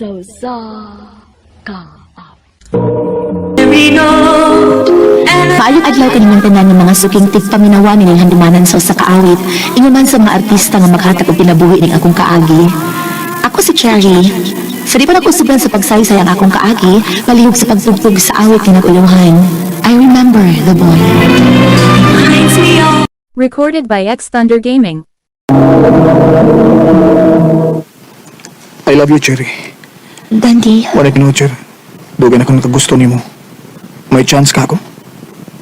So sa ka. Maayong adlaw kanilang tanan ng mga suking tigpaminawa nining handumanan sa usa ka awit, inguman sa mga artista nga maghatag og pinabuhi ning akong kaagi. Ako si Cherry. Sa di pa nakusugan sa pagsaysay ang akong kaagi, palihog sa pagtugtog sa awit nga nag-uluhan. I remember the boy. Recorded by X Thunder Gaming. I love you, Cherry. Dandy, Wala kinucher. Dugan ako nakagusto ni mo. May chance ka ako?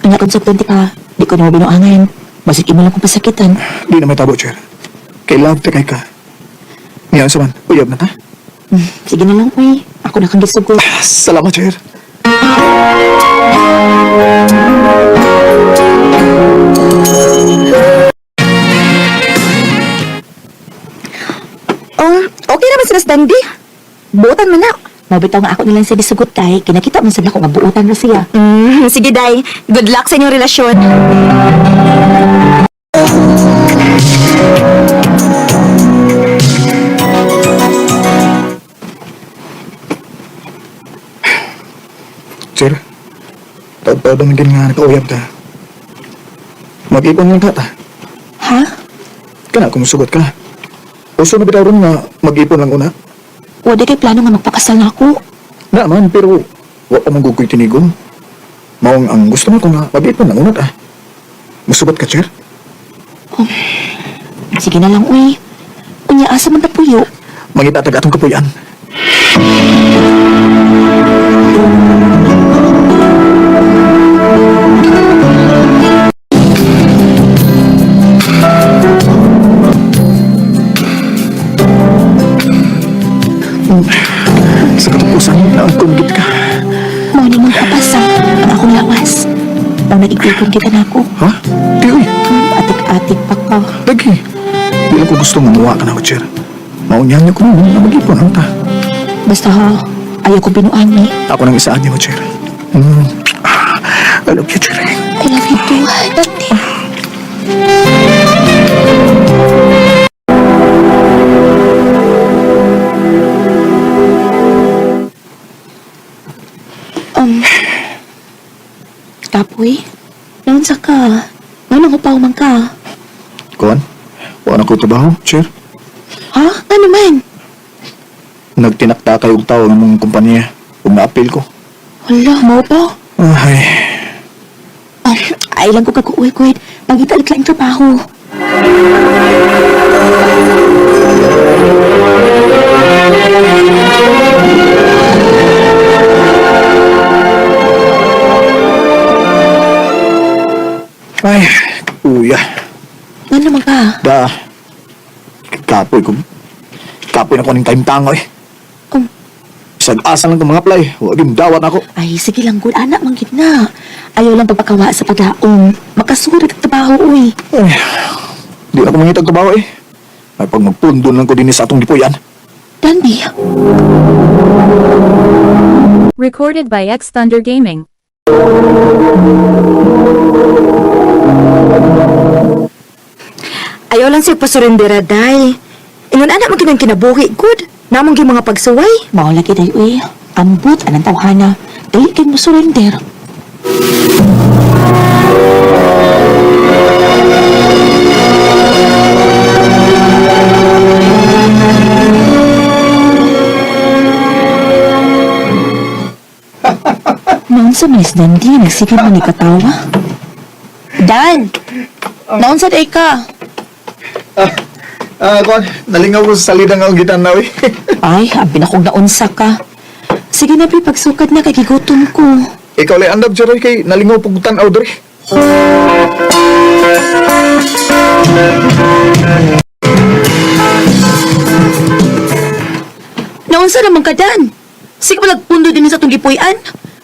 ang akong sukwente ka, di ko na mo binuangan. Basit imo lang kong pasakitan. Di na may tabo, Cher. Kay love te kay ka. Ngayon sa man, uyab na ta? Sige na lang, uy. Ako na kang gisugod. Salamat, Cher. Oh, okay naman sila sa Dandy. Buutan man na. Mabitaw nga ako nilang sa disugot, tay. Kinakita mo sila kung mabuutan na siya. Sige, day. Good luck sa inyong relasyon. Cher, taod-taod ang nga nakauyab ta. Mag-ipon lang ka ta. Ha? Kana kung sugot ka. Uso na bitaw ron nga mag-ipon lang una. Wala kay plano nga magpakasal na ako. Naman, pero wa pa magugoy tinigon. Maong ang gusto mo ko nga mag-ipon lang una ta. Musugot ka, Cher? Sige na lang, uy. Unya, asa man tapuyo. Mangitatag atong kapuyan. Sa katapusan, naangkong ka. Mo ni mong kapasa ang akong lawas. Nang nag-iklikon kita na ako. Ha? Di, uy. Atik-atik pa ka. Lagi. Di ko gusto mamuha ka na ako, Cher. Maunyan niyo ko na mag-ipon ang ta. Basta ha, ayaw ko binuan ni. Ako nang isaan niyo, Cher. I love you, Cher. I love you too, Dante. Kapoy? Noon sa ka? Anong upaw man ka? Kuan? Wala ko trabaho, Cher. Ha? Ano man? Nagtinakta kayo og tao ng mong kumpanya. Kung na-appeal ko. Wala, mo pa? Ay, Ay lang ko kakuwi-kuwit. Pagitalik lang trabaho. ay, kuya. Ano naman ka? Da, kapoy ko. Kapoy na ko ng time tango eh. Um, Sag-asa lang itong mga play. Huwag yung dawat ako. Ay, sige lang, good anak, manggit na. Ayaw lang pagpakawa sa paglaom. Makasurat ang trabaho, uy. Ay, di ako mangitag trabaho eh. Ay, pag magpundon lang ko din sa atong dipuyan. Dandy, Recorded by X Thunder Gaming. ayaw lang siya pasurrendera, day. Ingon anak mo kinang kinabuhi, good. Namang yung mga pagsuway. Mao lagi, day, uy. Ambot, anang tawhana. Dahil kayo mo surrender. Noon sa Miss Dandy, nagsigil mo ni katawa. Dan! Noon sa day ka? Kuan, nalingaw ko sa salida nga ang gitan na eh. Ay, abi na kong naunsa ka. Sige na, Pi, pagsukat na, kay gigutom ko. Ikaw lay andab, Jeroy, kay nalingaw pugutan out rin. Naunsa naman ka, Dan? Sige pa nagpundo din sa itong gipuyan?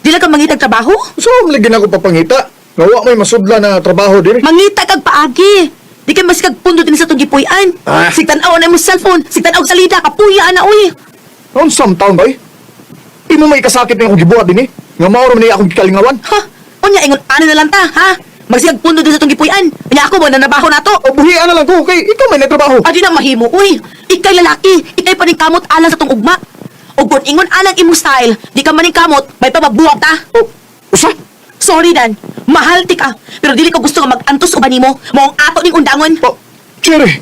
Di lang ka mangitag trabaho? So, lagi na ako papangita. Ngawa may masudla na trabaho din. Mangita kag paagi. Di ka mas kagpundo din sa itong gipuyan. Ah. Sigtanaw na mo cellphone, sigtanaw salida, kapuya na, uy. Noon samtaon ba eh? Imo may kasakit na akong gibuhat din eh. Nga mauro man niya akong gikalingawan. Ha? Unya, ingon, ano na lang ta, ha? Magsigagpundo din sa itong gipuyan. Unya ako mo, nanabaho na to. O buhian na lang ko, kay ikaw may nagtrabaho. Adi na mahimo, uy. Ikay lalaki, ikay paningkamot alang sa tong ugma. O kung ingon anang imong style, di ka maning kamot, may pababuwag ta. Oh, usa? Sorry, Dan. Mahal ti ka. Pero dili ko gusto nga mag-antos ko ba nimo? Maong ato ning undangon. Oh, Cherry!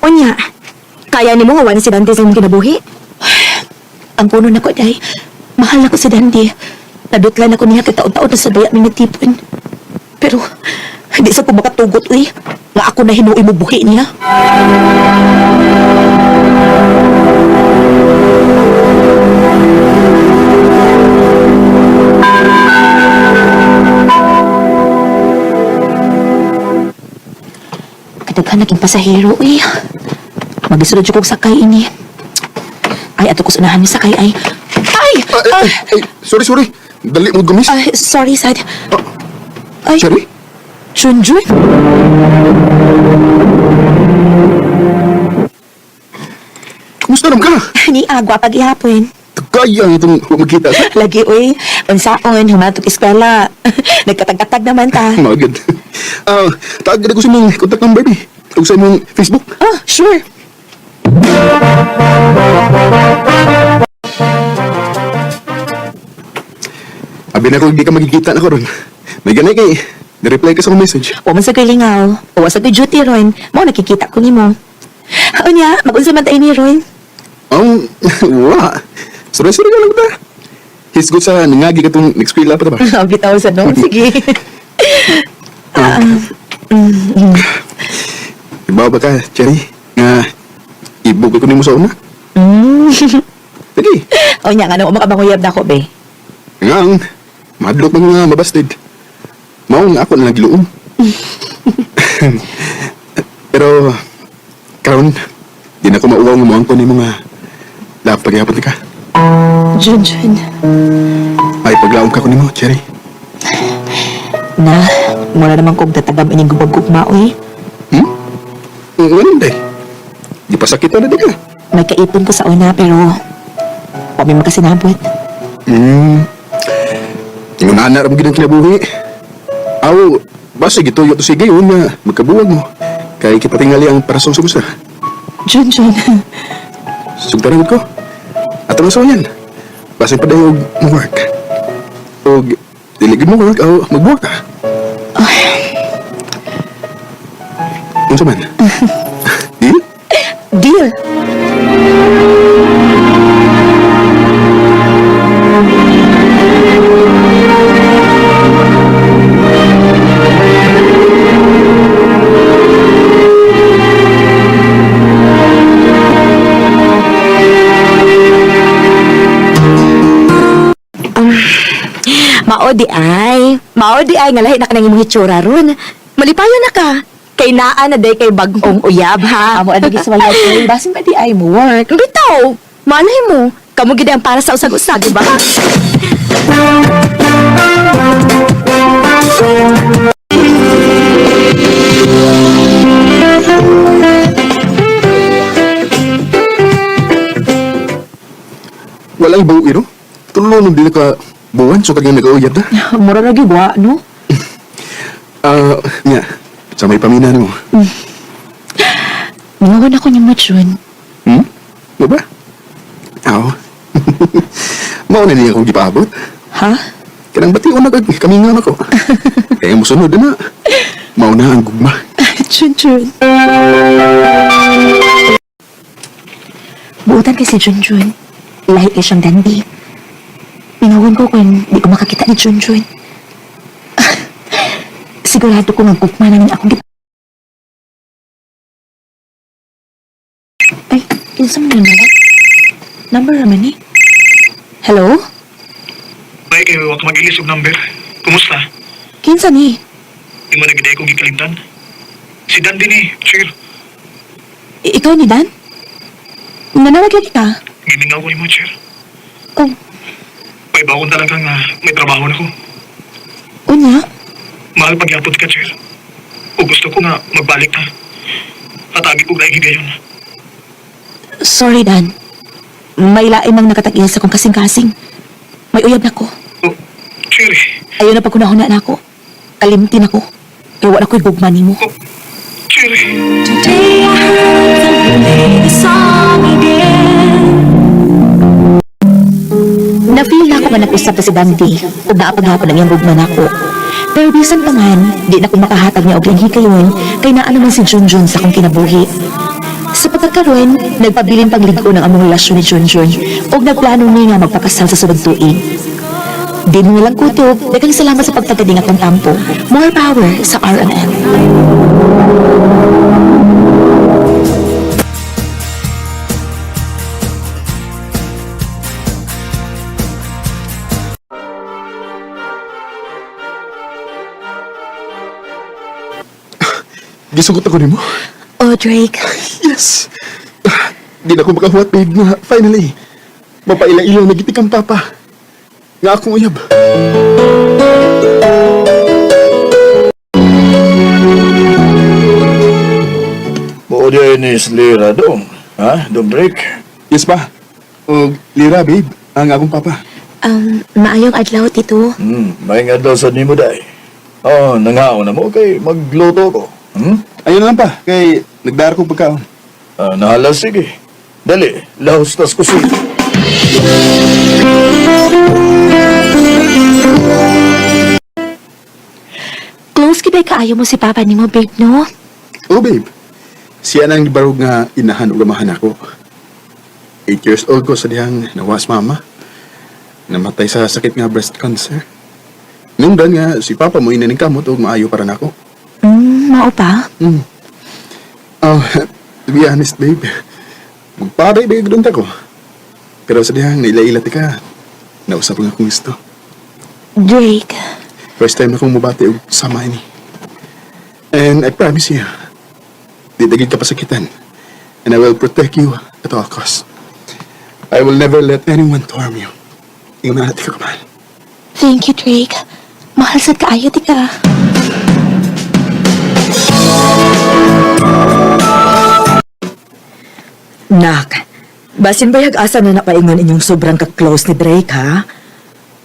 Unya, kaya ni mo hawan si Dante sa imong kinabuhi? Ang puno na ko, day. Mahal na ko si Dante. Nadutlan ako niya kitaon-taon na sa daya may nagtipon. Pero, hindi sa ko makatugot, uy. Nga ako na hinuoy mo buhi niya. Kadaghan naging pasahero, uy. Magisunod yung kong sakay ini. Ay, ato ko sunahan ni sakay, ay. Ay! Ay, sorry. Dali mo gumis. Sorry, Sad. Ay, Cherry? Junjun? Kumusta naman ka? Ni agwa paghihapon. Kaya itong magkita sa Lagi, uy. Unsaon, humatok eskwela. Nagkatag-katag naman ta. magad. Taagad ako sa mong contact number, be. Ito sa mong Facebook. Oh, sure. Abi na kung di ka magkikita na ko ron. May ganay kay, na-reply ka sa akong message. O man sa ko'y lingaw. O sa ko'y duty, Ron. Mo, nakikita ko ni mo. Unya, mag-unsa man tayo ni Ron. Ang, wala. Sorry ka lang ba? He's good sa nangagi ka itong next la pa ba? Bitaw sa no. Sige. Ibaw ba ka, Cherry? Nga, ibog ko ni mo sa una? Sige. Unya, nga nung makabanguyab na ako, be. Nga ang, madlok mga mabastid. Maong ako na nagluom. Pero, karon, di na ko mauwaw ng muang ko ni mga lapag-yapon ka. Junjun. Ay, paglaom ka ko ni mo, Cherry. Na, mula naman kong tatagam ining gubag-gugma, uy. Ano, day? Di pa sakit na di ka. May kaipon ko sa una, pero huwag may makasinabot. Yung nana ram ginang kinabuhi. Aw, basta gituyo to sige yun na magkabuwag mo. Kaya kipatingali ang parasong sa gusto. Junjun. Sugtaran ko. At ang asawa yan. Basta pa dayo mag-work. O diligid mo work, o mag-work ka. Ano sa man? Deal? Deal. Maodi ay nga lahi na ka nang imong hitsura ron. Malipayon na ka. Kay naa na day kay bagong uyab ha. Amo ano giswalay ko. Basin ba di ay mo work? Bitaw. Malay mo. Kamu gid ang para sa usag-usag, di ba? Walang bawo iro. Tulungan nung di ka buwan so kanyang nag-auyab na. Mura na gyud wa, no? Nga, sa may pamina mo. Mingawan ako ni Machun. Mo ba? Aw. Mao na niya akong gipaabot. Ha? Kanang bati na kami nga ako. Kaya mo sunod na. Mao na ang gugma. Junjun. Buutan kay si Junjun. Lahi kay siyang dandi. Mingawan ko kung di ko makakita ni Junjun. Sigurado ko magkukma na akong git... Ay, kinsa mo naman? Number naman eh. Hello? May kayo wag mag-ilis og number. Kumusta? Kinsa ni? Di mo nagday kong gikalimtan? Si Dan din eh, sure. Ikaw ni Dan? Nanawag ka? Gimingaw ko ni mo, sure. Oh, May bakon talaga nga may trabaho na ko. unya? Mahal pagyapot ka, sure. O gusto ko nga magbalik na. Atagi ko gaya gayon. Sorry, Dan. May lain mang nakatagiya sa kong kasing-kasing. May uyab na ko. Oh, Cherry. Ayaw na pagkunahuna na ako. Kalimtin ako. Kaya wala ko'y gugma ni mo. Oh, Cherry. Na-feel na ako nga nag-usap na si Dante ug naapaghapon ang iyang gugma nako. Pero bisan pa man, di na ko makahatag niya og langhi kayon kay naa naman si Junjun sa akong kinabuhi. Sa pagkakaroon, nagpabilin pagligo ng among relasyon ni Junjun ug nagplano niya nga magpakasal sa sunod tuig. Di mo lang kutob, daghang salamat sa pagtagading akong tampo. More power sa RNN. Gisugot ako nimo. Oh, Drake. Yes! Di na ko makahuwat, babe, nga finally. Mapaila-ilaw na gitik ang papa. Nga akong uyab. Mo ni Lira dong. Ha? Dong break. Yes pa. O, Lira, babe, ang akong papa. Maayong adlaw, Tito. May nga daw sa nimo day. Oh, nangaon na mo kay magluto ko. Ayun na lang pa, kay nagdara kong pagkaon. Nahalas sige. Dali, lahos tas kusina. Close kiday kaayo mo si Papa ni mo, babe, no? Oh, babe. Siya nang gibarog nga inahan o gamahan ako. 8 years old ko sa dihang nawas mama. Namatay sa sakit nga breast cancer. Nung dan nga, si Papa mo inaning kamot o maayo para nako. Mao pa? Oh, to be honest, babe. Magpaday ba yung ko. Pero sa dihang naila-ila ka, nausap nga akong gusto. Drake. First time na akong mabati og sama ini. And I promise you, di dagig ka pasakitan. And I will protect you at all costs. I will never let anyone to harm you. Ingat natin ka kamal. Thank you, Drake. Mahal sad kaayo, tika. Nak, basin bayag asa na napaingon inyong sobrang ka-close ni Drake, ha?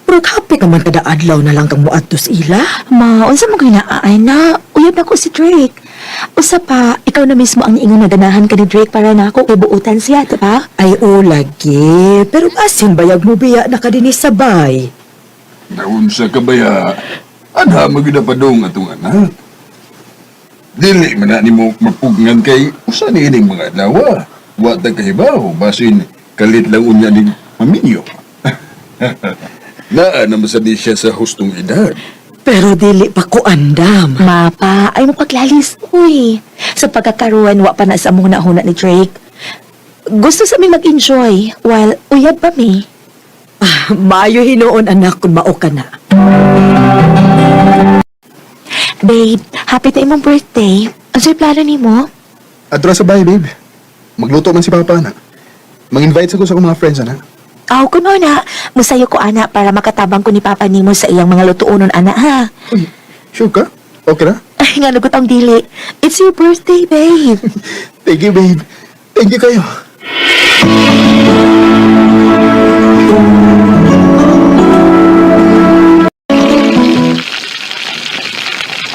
Pero kapit naman kada adlaw na lang kang muadtos ila. Ma, unsa mo ginaay na? Uyab na ko si Drake. Usa pa, ikaw na mismo ang ingon na ganahan ka ni Drake para na ako kay buutan siya, diba? Ay, o, lagi. Pero basin bayag mo biya na kadinis sabay. Naun sa kabaya, anha maginapadong atong anak. Dili man na nimo mapugngan kay usa ni ining mga adlaw. Wa ta kahibaw, basin kalit lang unya ning maminyo. Naa naman sa ni siya sa hustong edad. Pero dili pa ko andam. Mapa, ay mo paglalis, uy. Sa pagkakaroon, wa pa na sa muna huna ni Drake. Gusto sa aming mag-enjoy, while uyab pa mi. Maayo hinuon anak kung mao ka na. Babe, happy tayo mong birthday. Ang sa'yo plano ni mo? Adra sa bahay, babe. Magluto man si Papa, na. Mag-invite sa ko sa akong mga friends, ana. Aw, kuno na. Musayo ko, ana, para makatabang ko ni Papa ni mo sa iyang mga lutuonon, ana, ha? Uy, sure ka? Okay na? Ay, nga nagot ang dili. It's your birthday, babe. Thank you, babe. Thank you kayo.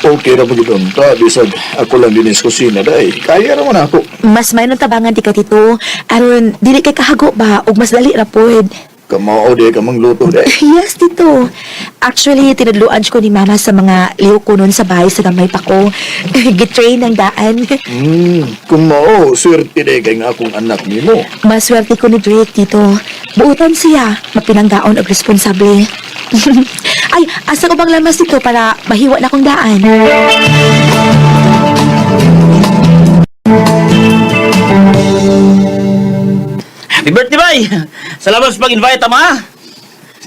Okay ra mo gidon ta, bisag ako lang dinis kusina day. Kaya ra man ako. Mas may nang tabangan di ka dito. Aron, dili kay kahago ba? O mas dali ra pod. Kamao di ka mangluto day. Yes, dito. Actually, tinadluan ko ni Mama sa mga liw ko nun sa bahay sa gamay pa ko. Gitrain ng daan. Kung mao, swerte day kay nga akong anak nimo. Maswerte ko ni Drake dito. Buutan siya. Mapinanggaon og responsable. Ay, asa ko bang lamas dito para mahiwa na akong daan? Happy birthday, bay! Salamat sa pag-invite, ama!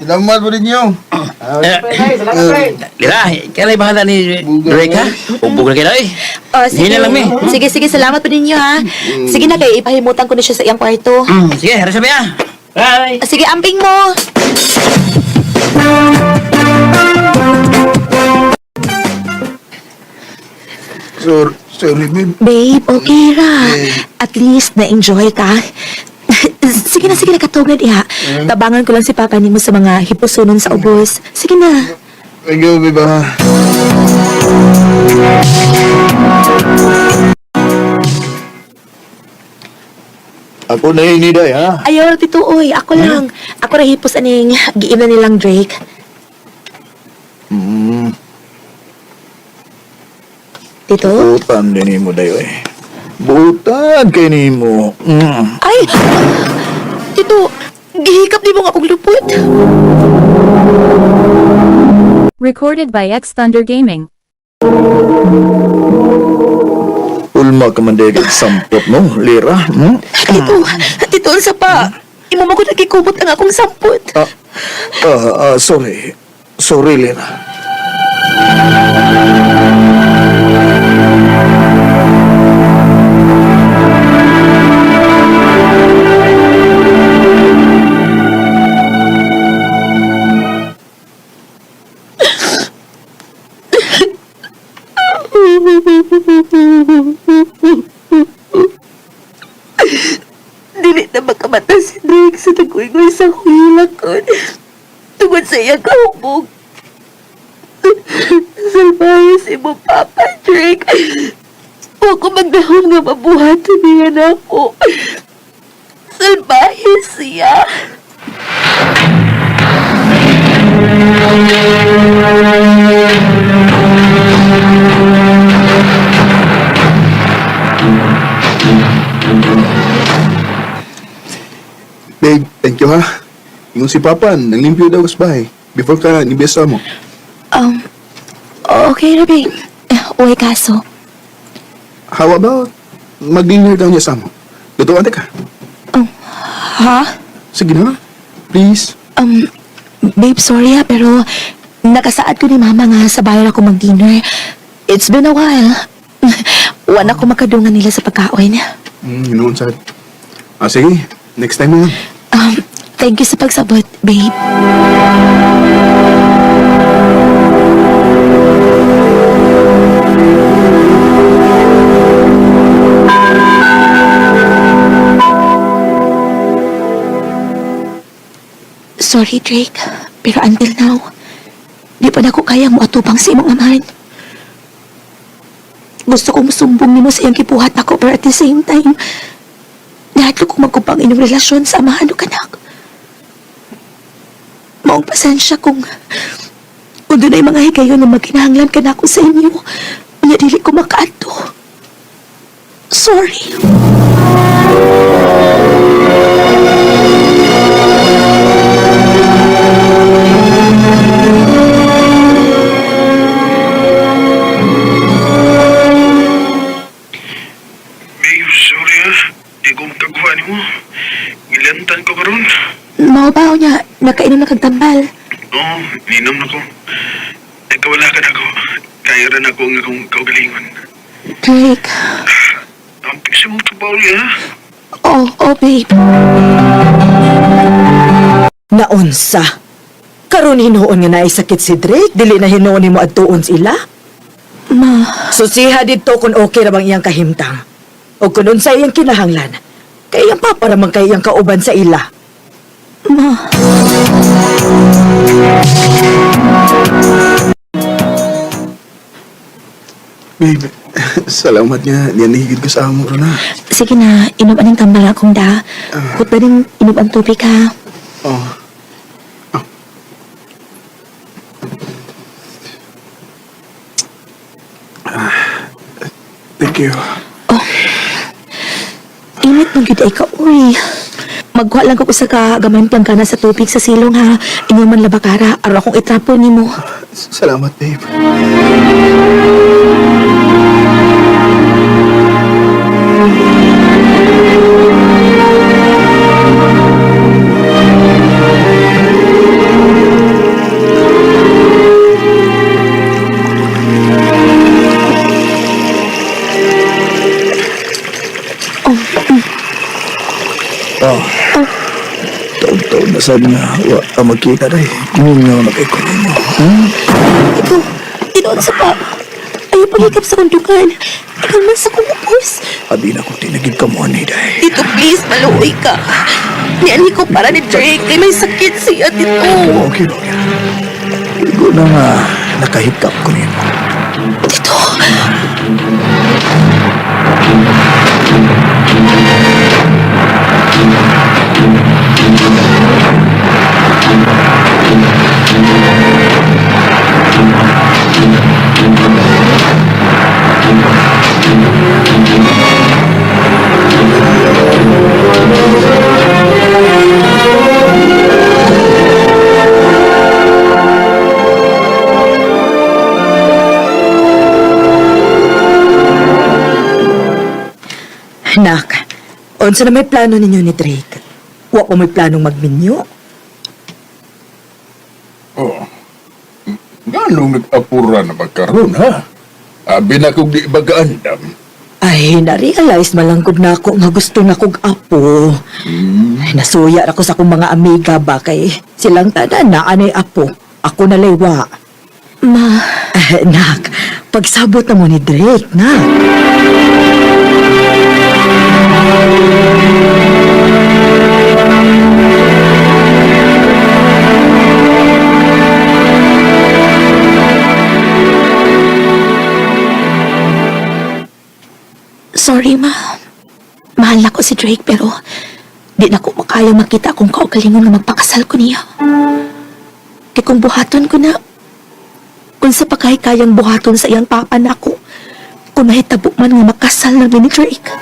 Salamat po ninyo. Lira, kaya bahala ni Drake, ha? Umbog na kayo, eh. Hindi na lang, mi. Sige, salamat po ninyo, ha? Sige na, kayo ipahimutan ko na siya sa iyang kwarto. Sige, harap sabi, ha? Bye! Sige, amping mo! Sorry, babe. Babe, okay ra. At least na-enjoy ka. sige na, katog na diha. Tabangan ko lang si Papa nimo sa mga hipusunon sa ubos. Sige na. Thank you, Biba. Ako na yun, Niday, ha? Ayaw, Tito, oy. Ako lang. Ako ra hipos aning giim na nilang Drake. Tito? Butan din mo, Dayo, eh. Butan kay ni mo. Ay! Tito, gihikap di mo nga akong lupot. Recorded by X Thunder Gaming. Ulma ka man dahil sampot mo, Lira. Tito, sa pa. Imo mo ko nagkikubot ang akong sampot. Sorry. Sorry, Lira. Dili na makamata si Drake sa nagwingoy sa hulakon. Tungod sa iyang kahubog. Salbahe si mo, Papa Drake. Huwag ko magdahon nga mabuhat niya na ako. Salbahe siya. Babe, thank you ha. Yung si Papa, nanglimpyo daw sa bahay. Before ka nibiyasa mo. Okay na, babe. Uy, kaso. How about mag-dinner daw niya sa mo? Lutuan ka. Ha? Sige na. Please. Babe, sorry ha, pero nakasaad ko ni Mama nga sa bayan ako mag-dinner. It's been a while. Wala ko makadungan nila sa pagkaon. Ginoon sa... sige. Next time mo. Thank you sa pagsabot, babe. Sorry, Drake. Pero until now, di pa na ko kaya mo atubang sa imong amahan. Gusto kong sumbong ni mo sa iyang kipuhat ako, pero at the same time, lahat ko magkupang inyong relasyon sa amahan o kanak. Maong pasensya kung doon ay mga higayon na magkinahanglan ka na ako sa inyo. Unya dili ko makaadto. Sorry. Babe, sorry ha. Di ko makagawa ni mo. Gilantan ko karon. Maubaw niya, nakainom na kagtambal. Oo, ninom na ko. Nagkawala ka na ko. Kaya rin ako ang akong kaugalingon. Drake. Ang pisa mo ito, Pauli, ha? Oh, babe. Naunsa? Karon hinuon nga naisakit si Drake, dili na hinuon ni mo adtuon sila? Ma, Susiha dito kung okay ra bang iyang kahimtang. O kung unsa iyang kinahanglan. Kay iyang papa ramang kay iyang kauban sa ila. ma. Babe, salamat nga. Diyan nahigid ko sa amo ron ha. Sige na, inom aning tambal akong da. Kut ba rin inom ang tubig ha? Oh. Thank you. Init mong gid ay ka, uy. Magkuha lang ko sa kagamay plangkana sa tubig sa silong ha. Inuman labakara, araw akong itrapo ni mo. Salamat, babe. Taon-taon na sad nga, wa ka magkita dahil. Kumingaw na kay kunin mo. Ito, tinoon sa pa. Ayaw pagikap sa kundukan. Ikaw man sa kumupos. Abi na kung tinagid ka mo, Niday. Dito, please, maluoy ka. Niani ko para ni Drake. Kay may sakit siya dito. Okay, Gloria. Ligo na nga nakahikap ko niyo. Dito. Nak, unsa na may plano ninyo ni Drake? Wa pa may planong magminyo? Oh. Ganong nag-apura na magkaroon, ha? Abi na kong di bagaandam. Ay, na-realize malangkod na ako nga gusto na kong apo. Ay, nasuya ako sa akong mga amiga ba kay silang tanan na anay apo. Ako na laywa. Ma, Nak, pagsabot na mo ni Drake, nak. sorry ma. Mahal na ko si Drake pero di na ko makaya makita kung kaugalingon nga magpakasal ko niya. Kaya kung buhaton ko na, kung sa pagkaya-kayang buhaton sa iyang papa na ako, kung nahitabo man nga makasal na ni Drake.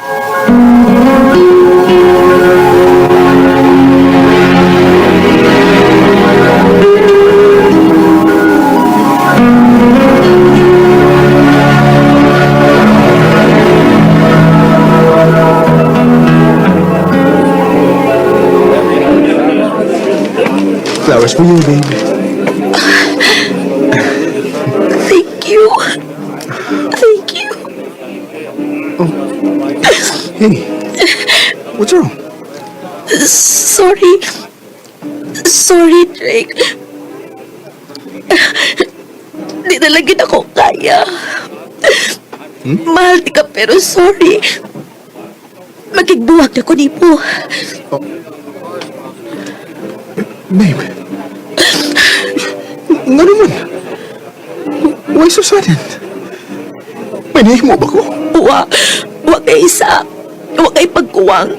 Flowers for you, baby. Thank you. Thank you. Hey, what's wrong? Sorry. Sorry, Drake. Di talaga na ako kaya. Mahal di ka pero sorry. Magigbuwag na ko ni po. Babe. Nga naman. Why so sudden? May nahimo ba ko? Wa kay isa. Wa kay pagkuwang.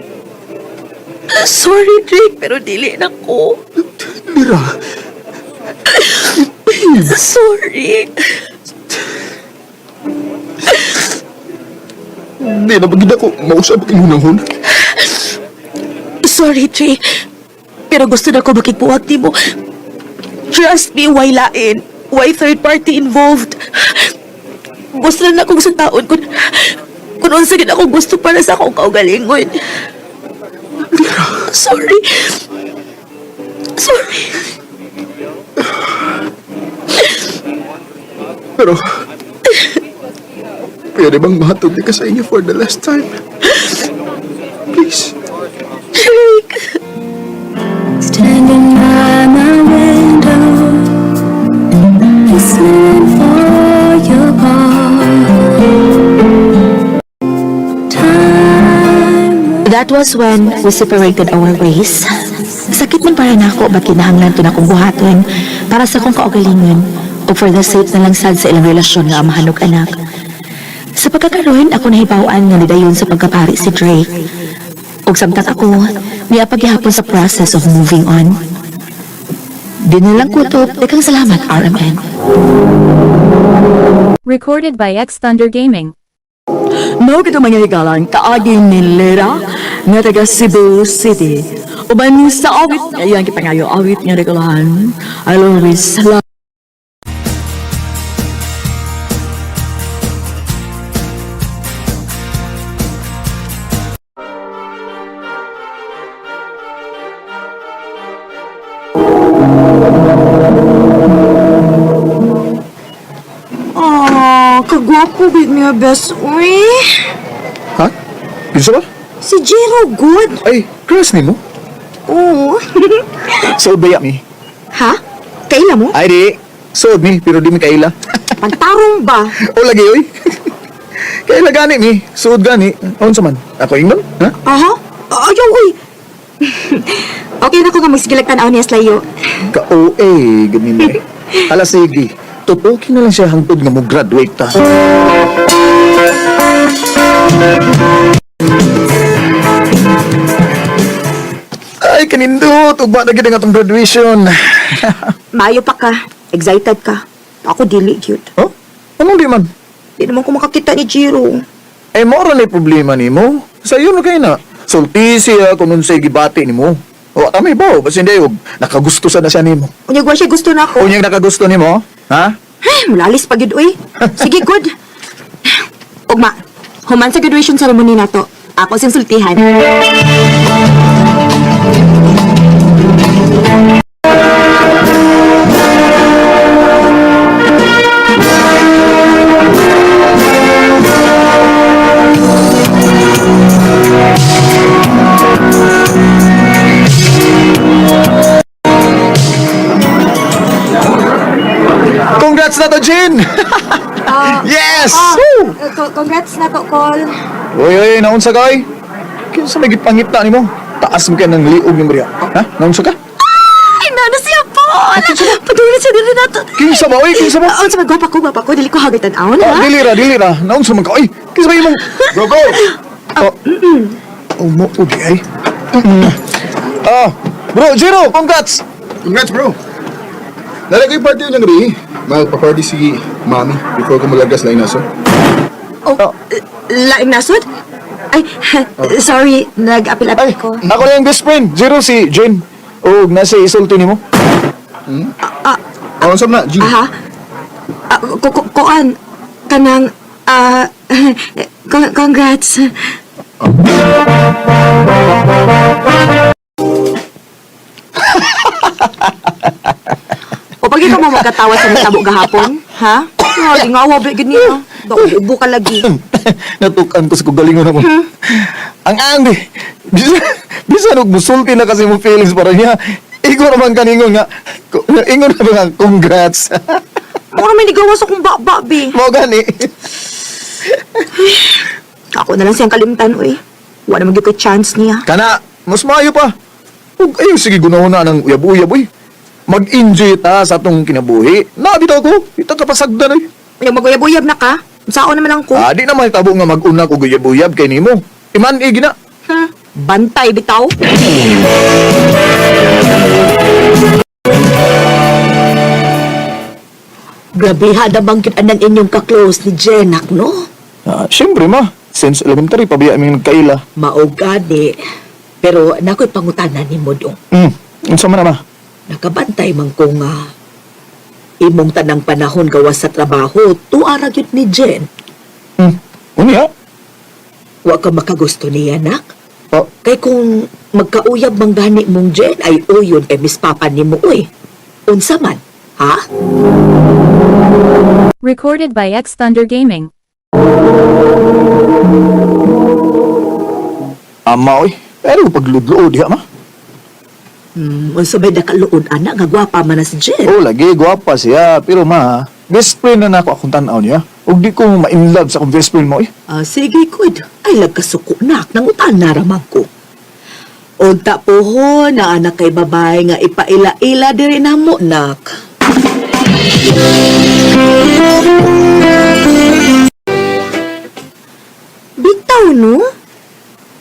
Sorry, Drake, pero dili na ko. Mira. Sorry. Di na bagid ako mausap ang hunahon. Sorry, Drake. Pero gusto na ko makigbuwag ni mo. Trust me, why lain? Why third party involved? Gusto na akong sa taon kung unsa gid ako gusto para sa akong kaugalingon. Sorry. Sorry. Pero, pwede bang mahatod di ka sa inyo for the last time? Please. Drake. Standing by my window, listening for your call. Time That was when we separated our ways. Sakit man para nako ba't kinahanglan to na kong buhaton para sa kong kaugalingon o for the sake na lang sad sa ilang relasyon nga amahan og anak. Sa pagkakaroon, ako nahibawaan nga nidayon sa pagkapari si Drake. Og samtang ako, niya paghihapon sa process of moving on. Di nilang kutob, ikang salamat, RMN. Recorded by X Thunder Gaming. No kita mangyayagalan kaaging ni Lera nga taga Cebu City. Uban sa awit, ayan kita ngayon awit nga regalahan. I always love. Kagwapo big niya best uy. Ha? Bisa ba? Si Jero good. Ay, crush ni mo? Oo. Sood ba mi? Ha? Kaila mo? Ay, di. Sood mi, pero di mi kaila. Pantarong ba? O lagi, oy. Kaila gani mi. Sood gani. Aon sa man? Ako ingnon? Ha? Aha? Ayaw uy. Okay na ko nga magsigilag tanaw niya slayo. Ka-OA, gamin eh. Hala, sige. Tutukin na lang siya hangtod nga mo graduate ta. Ay, kanindot. Ugba na gid ang atong graduation. Maayo pa ka. Excited ka. Ako dili, cute. Oh? Anong di man? Di naman ko makakita ni Jiro. Eh, mora na problema ni mo. Sa iyo na kayo na. Sulti siya kung nun sa'y gibati ni mo. O, tama ba? Basta hindi, nakagusto sa na siya ni mo. Unyag wa siya gusto na ako. Kung yung nakagusto ni mo, ha? Ay, mulalis pa gid uy. Sige, good. Ugma, human sa graduation ceremony na to. Ako siyang sultihan. Congrats na to, Jin! Yes! Woo! Congrats na to, Col. Uy, naunsa ka, oy? Kinsa may gipangita ni mo? Taas mo ka ng liog ni Maria. Ha? Naunsa ka? Ay, nana siya po! Padulit siya dili na to. Kinsa ba, oy? Kinsa ba? Ang sa gwapa ko. Dili ko hagitan awon, Oh, ha? dilira. Naunsa man ka, oy? Kinsa ba yung mong... Go! Oh, mo, udi, ay. Bro, Jiro, congrats! Congrats, bro. Dala ko yung party yun ng gabi. Magpa-party si Mami before ko malagas na inaso. Oh, laing nasod? Ay, sorry, Ay, nag-apil-apil ko. ako na yung best friend. Jiro, si Jane. O, nasa isulti ni mo. Oh, saan na, G? Aha. Kuan, kanang, congrats. O pag ikaw mo magkatawa sa natabo gahapon, ha? Ay, nga wabi ganyan. Ubo ka lagi. Natukan ko sa kugalingon mo. Ang angdi. Bisa nagmusulti na kasi mo feelings para niya. Ikaw naman kaningon nga. Ingon na ba nga, congrats. Mura may ligawas akong ba-ba-bi. Mo gani. Ako na lang siyang kalimtan, uy. Wala naman yung chance niya. Kana, mas maayo pa. Huwag ayun, sige, gunahon na ng uyab-uyab, uy. Mag-enjoy ta sa atong kinabuhi. Nabitaw ko. Ito kapasagdan, uy. Yung maguyab-uyab na ka, saan naman lang ko. Di naman tabo nga mag-una ko guyab-uyab kay nimo. Iman, gina. Bantay, bitaw. Grabe ha, nabanggit anang inyong ka-close ni Jenak, no? Siyempre, ma. Since elementary, pabiya aming nagkaila. Maugani. Pero nako'y pangutanan ni mo dong. Unsa man na, ma? Nakabantay man ko nga imong tanang panahon gawas sa trabaho, tuara gyud ni Jen. Unya? Wa ka makagusto niya, nak? Oh, Kay kung magkauyab mang gani mong Jen, ay uyon kay Miss Papa ni mo, uy. Unsa man, ha? Recorded by X Thunder Gaming. ama, oy. Pero pagludlo, diha, ma. Unsa bay nakaluod anak nga gwapa man na si Jen. Oh, lagi, gwapa siya. Pero, ma, best friend na nako akong tanaw niya. Huwag di ko ma-inlove sa akong best friend mo, eh. Sige, kud. Ay, lagkasuko, nak. Nangutan na ramang ko. Unta po ho, na anak kay babae nga ipaila-ila diri na mo, nak. Bitaw, no?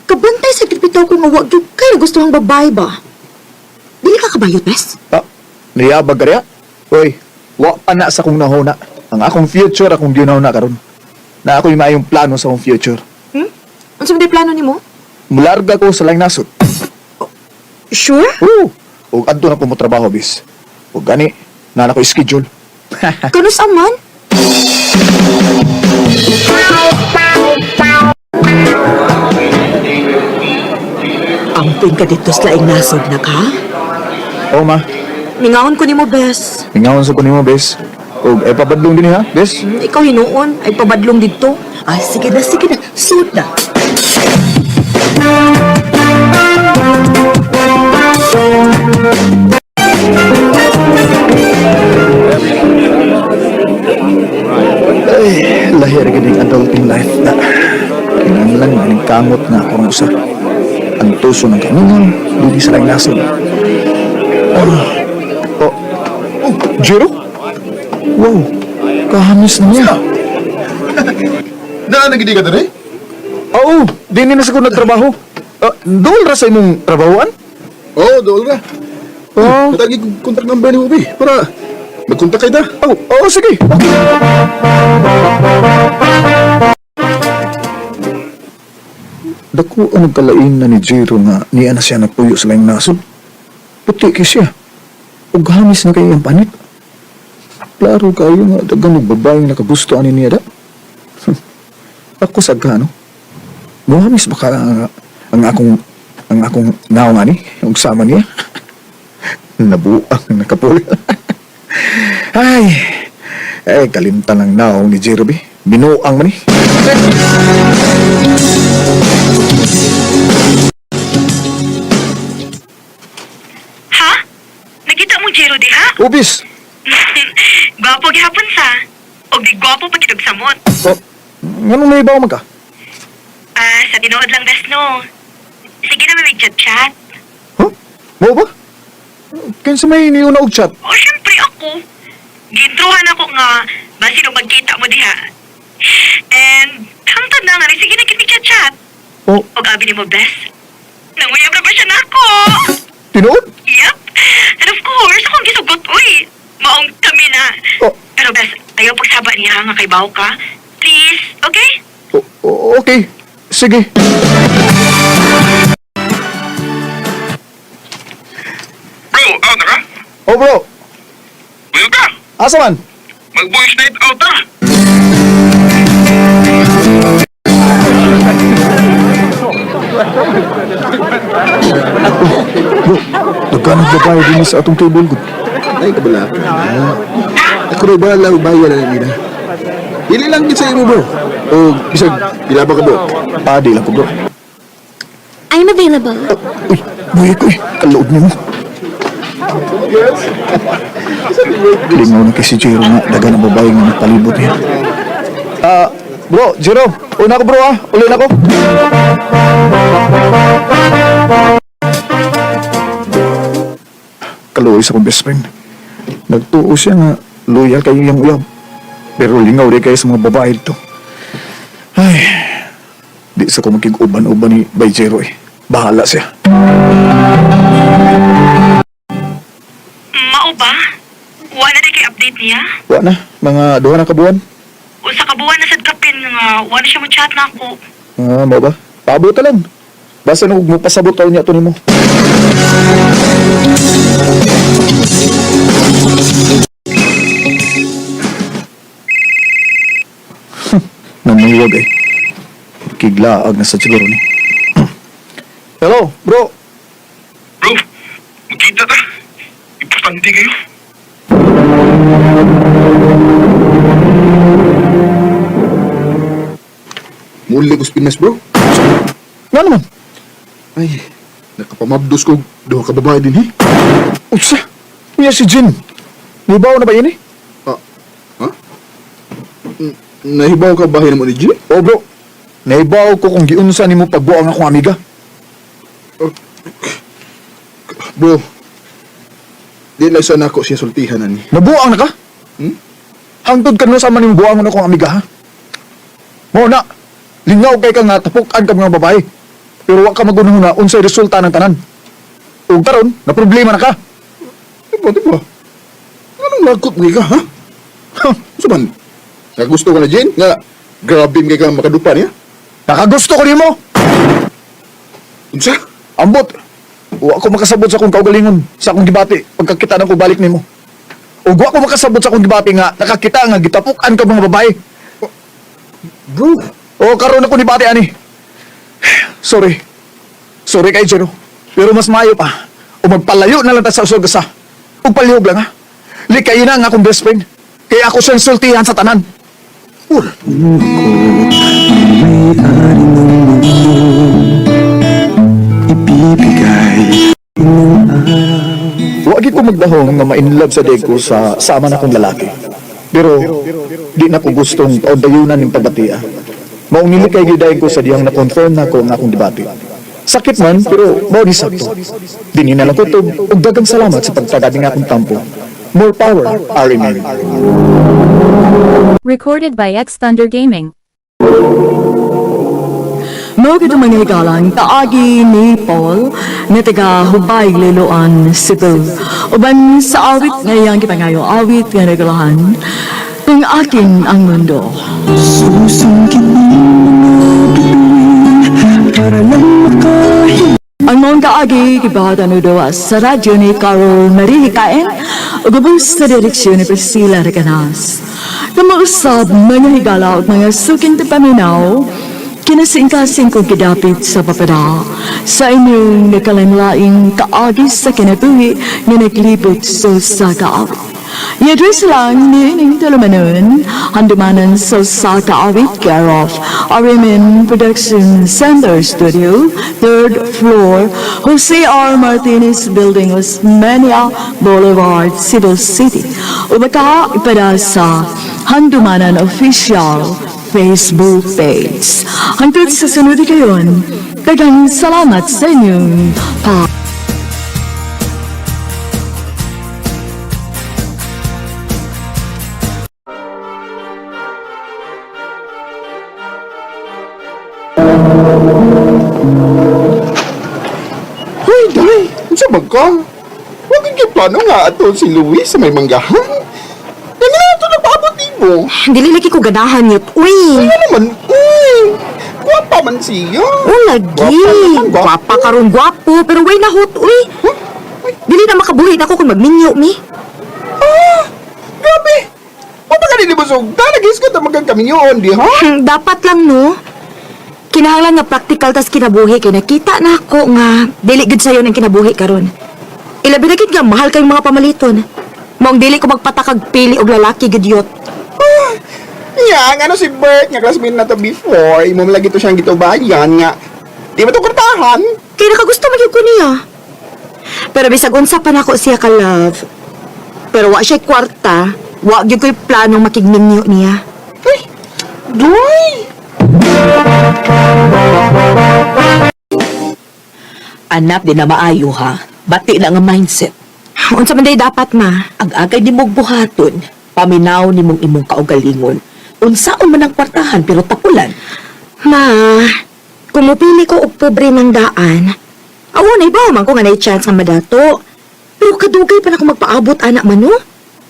Kabantay sa bitaw ko nga wag kaya gusto ng babae ba? Dili ka kabayot, bes? Niyabag ka rin, Uy, wa pa na sa kong nahuna. Ang akong future, akong ginahuna karon. Na ako'y mayong plano sa akong future. Ano sa mga plano ni mo? Mularga ko sa lang nasod. Sure? Oo. O adto na ko mo trabaho, bis. O gani, na ko schedule. Kano sa man? Amping ka dito sa laing nasod, nak, ha? Oo, ma. Ningaon ko ni mo, bes. Ingawon sa kunin mo, bes. O, ay pabadlong din ha, bes. Ikaw hinuon, ay pabadlong dito. Ay, sige na, sige na. Suot na. Ay, lahir ganing adulting life na. Kinahanglan nga ning kamot na akong usa. ang tuso ng kaningon, hindi sa lang nasod. Jero? Wow, kahamis na niya. Daan nagidi ka dere? Oo, di na sa ko nagtrabaho. Doon ra sa imong trabahoan? Oo, dool ra. Oo. Katagi ko contact number ni Ubi para magkontak kay ta. Oo, sige. Okay. Dako anong kalain na ni Jiro nga niya na siya nagpuyo sa laing nasod. Puti kay siya. Ug hamis na kayo ang panit. Klaro kayo nga dagang babaeng nakagusto ani niya da. Ako sa gano. Muhamis baka ang akong naong ani, ug sama niya. Nabuang nakapul. Ay, kalimtan lang naong ni Jiro, be. Binuang man eh. Ha? Nakita mo Jero di ha? Ubis! Gwapo gihapon sa. Og di gwapo pa kitog samot. Anong may ibaw ka? Sa tinuod lang das no. Sige na may chat-chat. Huh? Mo ba? Kinsa may niyo na og chat? O syempre ako. Gintrohan ako nga basino magkita mo diha. And hangtod na nga sige na kini chat-chat. Oh, Og abi ni mo best. Nanguyab na ba siya nako? tinuod? Yep. And of course, akong gisugot, uy. Maong kami na. Oh. Pero bes, ayaw pagsaba niya nga kay Bao ka. Please, okay? Okay. Sige. Bro, out na ka? Oh, bro. Buyo ka? Asa man? Mag-boys night out na. Nagkano babae din sa atong table good. Ay, kabala. Ako rin ba lang bayan na nila? Dili lang din sa imo, bro. O, bisag, pila ba ka, bro? Padi lang ko, bro. I'm available. Uy, buhay ko eh. Kalood niyo mo. Lingaw na kay si Jiro nga. Daga ng babae nga nagpalibot niya. Bro, Jiro. Una ko, bro, ah. Uli na ko. Kaluoy sa kong best friend. Nagtuo siya nga loyal kayo yung uyab. Pero lingaw rin kayo sa mga babae dito. Ay, di sa ko magkig-uban-uban ni Bay Jero eh. Bahala siya. Mao ba? Wala na kay update niya? Wa na, mga 2 na kabuan. O sa kabuan na sad kapin nga wala siya mo chat na ako. Mo ba? Paabot ta lang. Basta nung mo pasabot taon niya ito ni mo. Namiwag eh. Kiglaag na sa siguro ni. Hello, bro. Bro, magkita ta. Importante kayo. Muli ko sa Pinas, bro. Nga naman. Ay, nakapamabdos ko. Duha ka babae din, eh. Utsa. Iya si Jin. Nibaw na ba yun eh? Ha? Nahibaw ka bahay naman ni Jim? Oh bro. Naibaw ko kung giunsa ni mo pagbuang akong amiga. Bro, di lang sana ako siya sultihan na ni. Nabuang na ka? Hmm? Hangtod ka no sa maning buang na akong amiga ha? Mo na. Lingaw kay ka nga tapukan ka mga babae. Pero wa ka magunahon na unsay resulta ng tanan. Ug karon, na problema na ka. Diba? Anong lagot mo ka, ha? Saban, nagusto ka na, Jen? Nga, grabe kay ka makadupa niya? Nakagusto ko nimo. Unsa? Ambot. Wa ko makasabot sa akong kaugalingon sa akong gibati pagkakita nang ko balik nimo. Ug wa ko makasabot sa akong gibati nga nakakita nga gitapukan ka mga babae. Bro, O karon ako ni bati ani. Sorry. Sorry kay Jero. Pero mas maayo pa. O magpalayo na lang ta sa usog sa. Ug palihog lang ha. Likay na nga akong best friend. Kaya ako siyang sultihan sa tanan. Wag ko magdahong nga ma-inlove sa deg ko sa sama na kong lalaki. Pero di na ko gustong paudayunan ng pagbatia. Maong nilikay gidayon ko sa diyang na-confirm na ko nga akong debate. Sakit man, pero mao ni sakto. Dini na lang ko ito, ug dagang salamat sa pagtagadi nga akong tampo. More power, RMN. Recorded by X Thunder Gaming. Mo gito mga higalang kaagi ni Paul na taga Hubay, Liloan, Cebu. Uban sa awit na iyang kipangayo awit nga regulahan kung akin ang mundo. Susungkit ng mga bituin para lang makahin. Ang mga kaagi kibahatan o dawa sa radyo ni Carol Marie Hikain o gabos sa direksyon ni Priscilla Reganas. Kamausap mga higala at mga suking paminaw kinasingkasing kong kidapit sa papada sa inyong nakalanlaing kaagi sa kinabuhi na naglibot sa kaawit. I-address lang ni ining talumanon, handumanan sa kaawit care of RMN Production Center Studio, 3rd floor, Jose R. Martinez Building, Osmeña Boulevard, Cebu City. Ubaka ipada sa handumanan official Facebook page. Hangtod sa sunod kayon, daghang salamat sa inyong Hoy, day! Sa ka? Huwag yung plano nga ato si Luis sa may manggahan. Yan na ito nagpaabot mo. Dili lagi ko ganahan yun. Uy! Ano naman? Uy! Guwapa man siya. Oh, lagi. Gwapa karon gwapo. Pero way na hot, uy. Dili na makabuhi na ako kung magminyo, mi. Ah! Grabe! O ba ka nilibusog? Talagis ko ito magkang kami yun, di ha? Dapat lang, no? Kinahanglan nga practical tas kinabuhi kay nakita na ako nga dili gud sayo ng kinabuhi karon. Ilabi na gid nga mahal kayong mga pamaliton. Mong dili ko magpatakag pili og lalaki gud yot. Yang, ano si Bert, nga classmate na to before, imo lagi to siyang gitubayan nga. Di ba to kurtahan? Kaya nakagusto magyud ko niya. Pero bisag unsa pa nako siya ka love. Pero wa siya kwarta, wa gyud ko'y planong makigninyo niya. Ay! Doy! Anak di na maayo ha. Bati na nga mindset. Unsa man day dapat, ma? Ag-agay ni mong buhaton. Paminaw ni mong imong kaugalingon. Unsaon man ang kwartahan pero tapulan. Ma, kung mupili ko og pobre ng daan, awonay ba man ko nga na-chance nga madato. Pero kadugay pa na ako magpaabot anak man, no?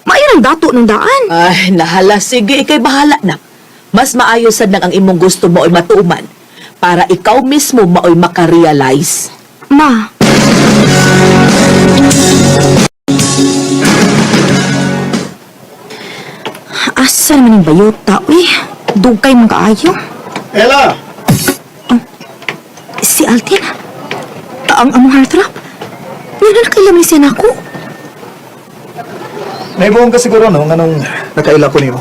Maayong dato ng daan. Ay, nahala. Sige, ikay bahala na. Mas maayos sad nang ang imong gusto mo ay matuman para ikaw mismo maoy makarealize. Ma, asa naman yung bayota, uy? Dugay mong kaayo. Ella! Si Altin? Ang among heartthrob? Yan na nakailam siya na ako. Naibuong ka siguro, no? Anong nakaila ko niyo?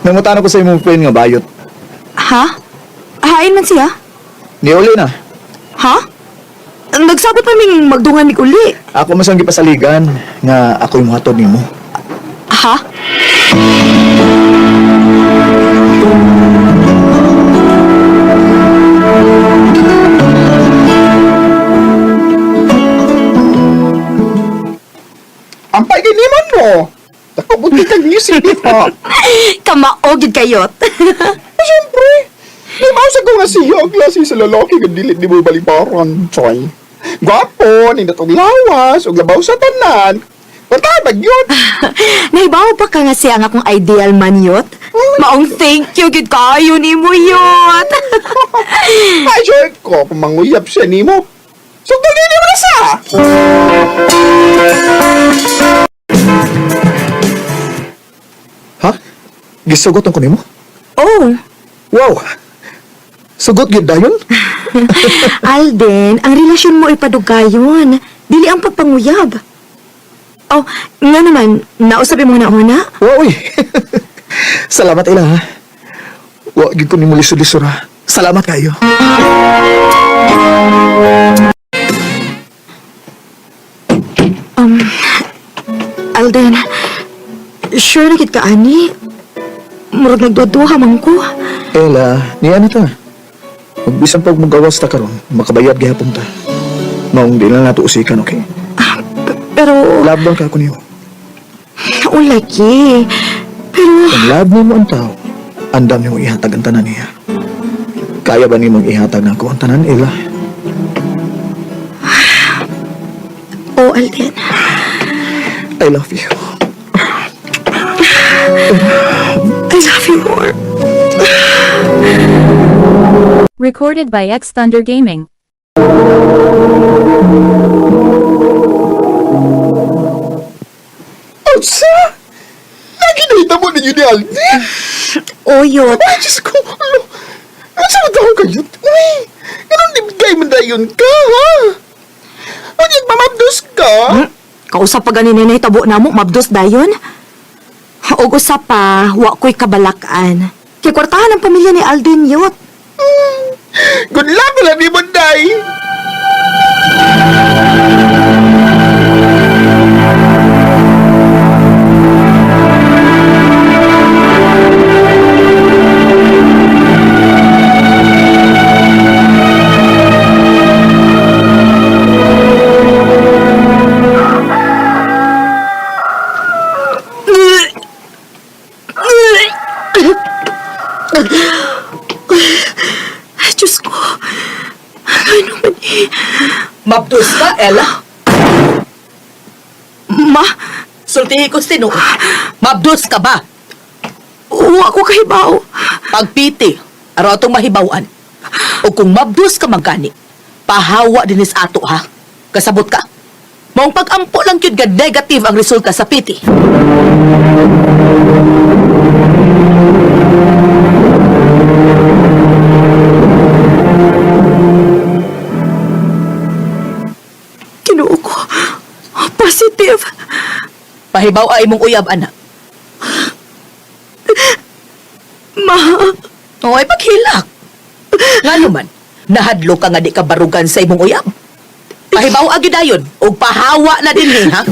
Nangutan ako sa imong friend nga bayot. Ha? Hain man siya? Ni uli na. Ha? Nagsabot pa ming magdungan ni uli. Ako masang gipasaligan nga ako yung hatod nimo. Ha? Ang paginiman mo! Nakabuti kang music, di ba? Kamaogid kayot. Siyempre! Di ba sa ko nga siya ang klase sa lalaki nga dilit di mo balibaran, Choy? Gwapo, nindatong lawas, ug labaw sa tanan. Pagkabag yun! Naibaw pa ka nga siya ang akong ideal man yot. Maong thank you, gid kayo ni mo yot. Ay, sure ko, pamanguyap siya ni mo. Sugdali ni mo na sa! Ha? Gisugot ko nimo? Oh, Wow! Sugot gid dayon? Alden, ang relasyon mo ay padugayon. Dili ang pagpanguyab. Oh, nga naman, nausabi mo na una? Wow, uy. Salamat ila ha. Wa gid ko nimo lisod-lisod ha. Salamat kayo. Alden, sure na gid ka ani? Murag nagduwa-duwa man ko. Ella, niya na ta. Magbisan pag magawas ta karon, makabayad gihapon ta. Maong di na nato usikan, okay? Pero, Labang ka ako niyo. laki. Pero, Kung lab mo ang tao, andam niyo ihatag ang tanan niya. Kaya ba niyo ihatag na ako ang tanan, Ella? oh, Alden. I love you. I love you more. Recorded by X Thunder Gaming. Alsa! Lagi na hitamo ninyo ni Aldi! Oyot. Ay, Diyos ko! Ano? Ano sa matao kayo? Uy! Ganun libgay man dayon ka, ha? Ano yung mamabdos ka? Kausap pa ganin na itabo na mo, mabdos dayon. Og usap pa, wa ko'y kabalakan. Kay kwartahan ang pamilya ni Alden yot. Good luck lang ni Monday! Diyos ko. Ano man eh? Mabdos ka, Ella? Ma, Sultihi ko sino. Mabdos ka ba? wa ko kahibaw. Pagpiti, araw atong mahibawan. O kung mabdos ka magkani, pahawa dinis ato ha. Kasabot ka. Maong pag-ampo lang yun ga negative ang resulta sa piti. Kinuo ko. Positive. Pahibaw ay mong uyab, anak. Ma, O ay paghilak. Nga naman, nahadlo ka nga di ka barugan sa imong uyab. Pahibaw agi dayon, o pahawa na din ha.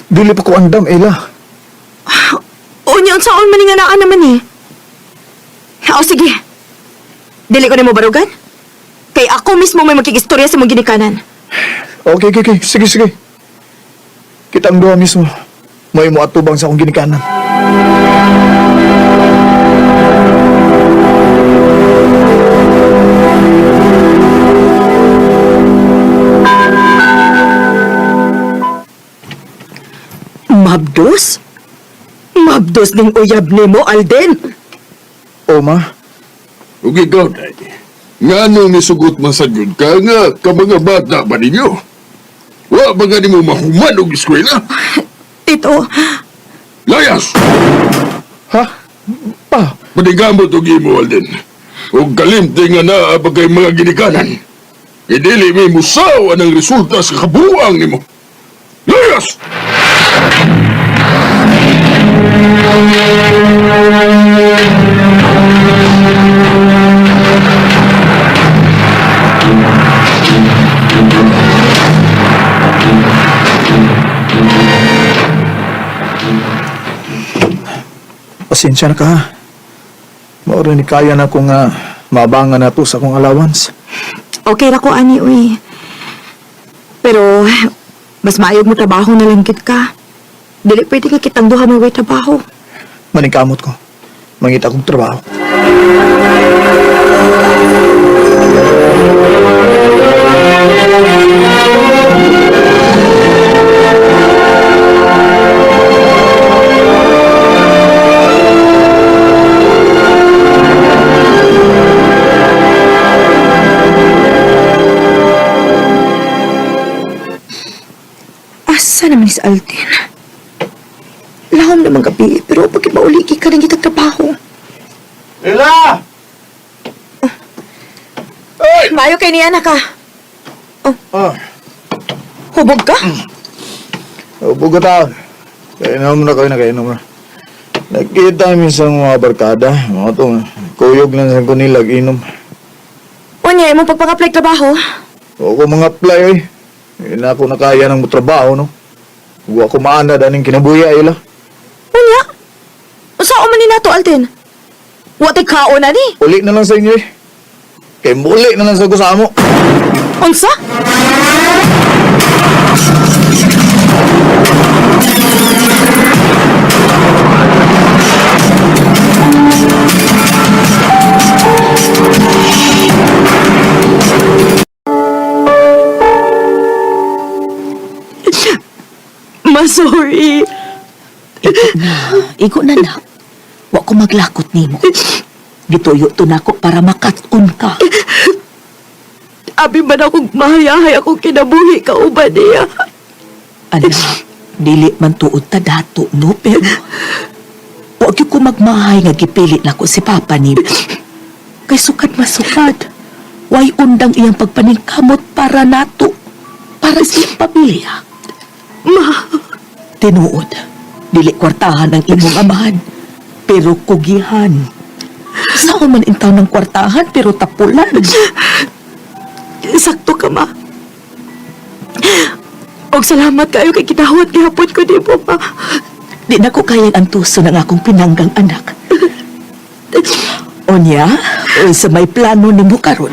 Dili pa ko andam, Ella. unyon saon maninganaan naman eh. O sige. Dili ko na mo barugan? Kay ako mismo may magkikistorya sa mong ginikanan. Okay, okay, okay. Sige, sige. Kita ang duha mismo. May mo atubang sa akong ginikanan. Mabdos? Mabdos ning uyab nimo, Alden. O, ma. Ug ikaw, day. Nga nung nisugot man sa Diyod ka nga, ka mga bata ba ninyo? Wa ba nga mo mahuman og eskwela? Tito, Layas! Ha? Pa? Panigamot og imo, Alden. Ug kalimti nga naa pa kay mga ginikanan. Idili may musaw ang resulta sa kabuang nimo. Layas! Pasensya na ka, ha? Mauro ni kaya na akong maabangan na to sa akong allowance. okay ra ko ani uy. Pero mas maayog mo trabaho na lang gid ka. Dili pwede nga kitang duha may way trabaho. Maningkamot ko. Mangita kong trabaho. Asa naman si Alden? Lahom naman gabi, pero pag ipauligi ka rin kitang trabaho. Ella! Mayo kay niya na ka. Ah, Hubog ka? bugat taon. Kainom na kayo na kainom na. Nakita minsan mga barkada, mga to, kuyog lang sa kunilag inom. Unya, imong pagpang-apply trabaho? O ko mga apply eh. Hindi na ako nakaya ng trabaho, no? Huwag ako maana daning kinabuya ila. Unya? Saan man ni nato, Alden? Wate kao na ni? Uli na lang sa inyo eh. Kaya muli na lang sa kusamo. Unsa? Sorry. Igo na na. Wa ko maglakot nimo. Gituyo to nako para makaton ka. Abi man akong mahayahay akong kinabuhi ka uban niya. Anak, dili man tuod ta dato, no? Pero, wag ko magmahay nga gipili na ko si Papa ni. Kay sukad masukad. Way undang iyang pagpaningkamot para nato. Para sa iyang pamilya. Tinuod, dili kwartahan ang imong amahan. Pero kugihan. Saan man intaw ng kwartahan pero tapulan. Sakto ka, ma. Og salamat kayo kay kinahawat gihapon ko di mo, ma. Di na ko kayang antuso ng akong pinanggang anak. Onya, o sa may plano ni mo karon.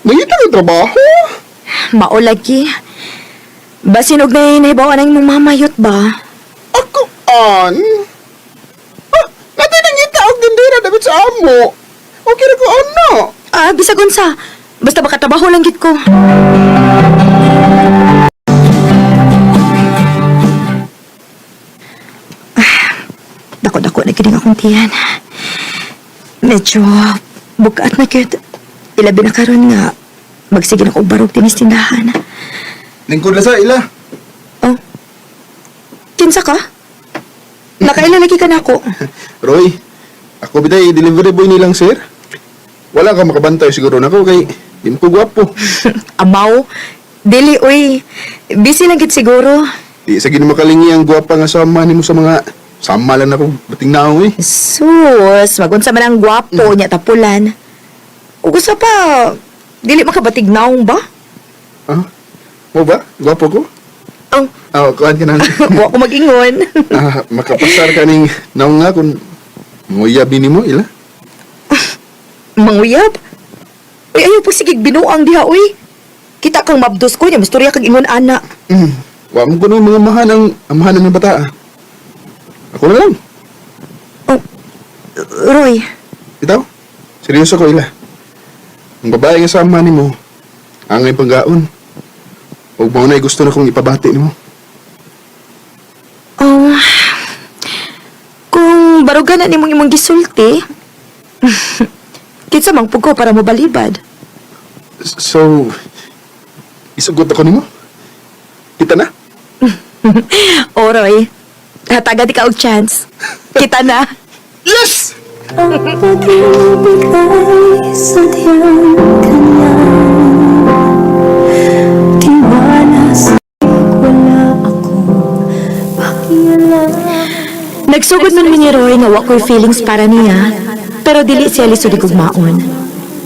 Nangita ang trabaho? Mao lagi. Basin og nahibawan ang imong mamayot ba? Ako, an? Natin nangita ang gandira dapat sa amo. Okay na ko, ano? Bisag unsa. Basta makatrabaho lang gid ko. Dako-dako na kining akong tiyan. Medyo bukaat na kyut. Ilabi na karon nga magsige na kong barog tinis tindahan. Lingkod na sa ila. Oh. Kinsa ka? Nakailalaki ka na ako. Roy, ako bitay delivery boy nilang sir. Wala ka makabantay siguro na ako kay di mo ko gwapo. Amaw, dili uy. Busy lang gid siguro. Di sa gini makalingi ang gwapa nga sama nimo sa mga sama lang ako bating naong eh. Sus, magunsa man ang gwapo nya tapulan. Ug usa pa, dili makabatig naong ba? Ah? Mo ba? Gwapo ko? Oh, Kuhan ka na. wa ko mag-ingon. Makapasar ka ning naong nga kung nguyabi nimo ila. Manguyab? Uy, ayaw po sige binuang diha, uy. Kita kang mabdos ko niya, mastorya kag ingon ana. Wa mo kuno mga amahan ng bata. Ako na lang. Oh, Roy, Itaw, seryoso ko ila. Ang babae nga sama nimo, angay panggaon. Huwag mo na gusto na kong ipabati nimo. oh, kung barugan na nimong imong gisulti, kinsa mang pugo para mobalibad. So, isugot ako nimo? Kita na? O, Roy, hataga di ka og chance. Kita na. Yes! Ang pag-ibig ay sadyang kanya. Tiwala sa'yo, wala akong pakialam. Nagsugod man mi ni Roy nga wa ko'y feelings para niya, pero dili siya lisod kog maon.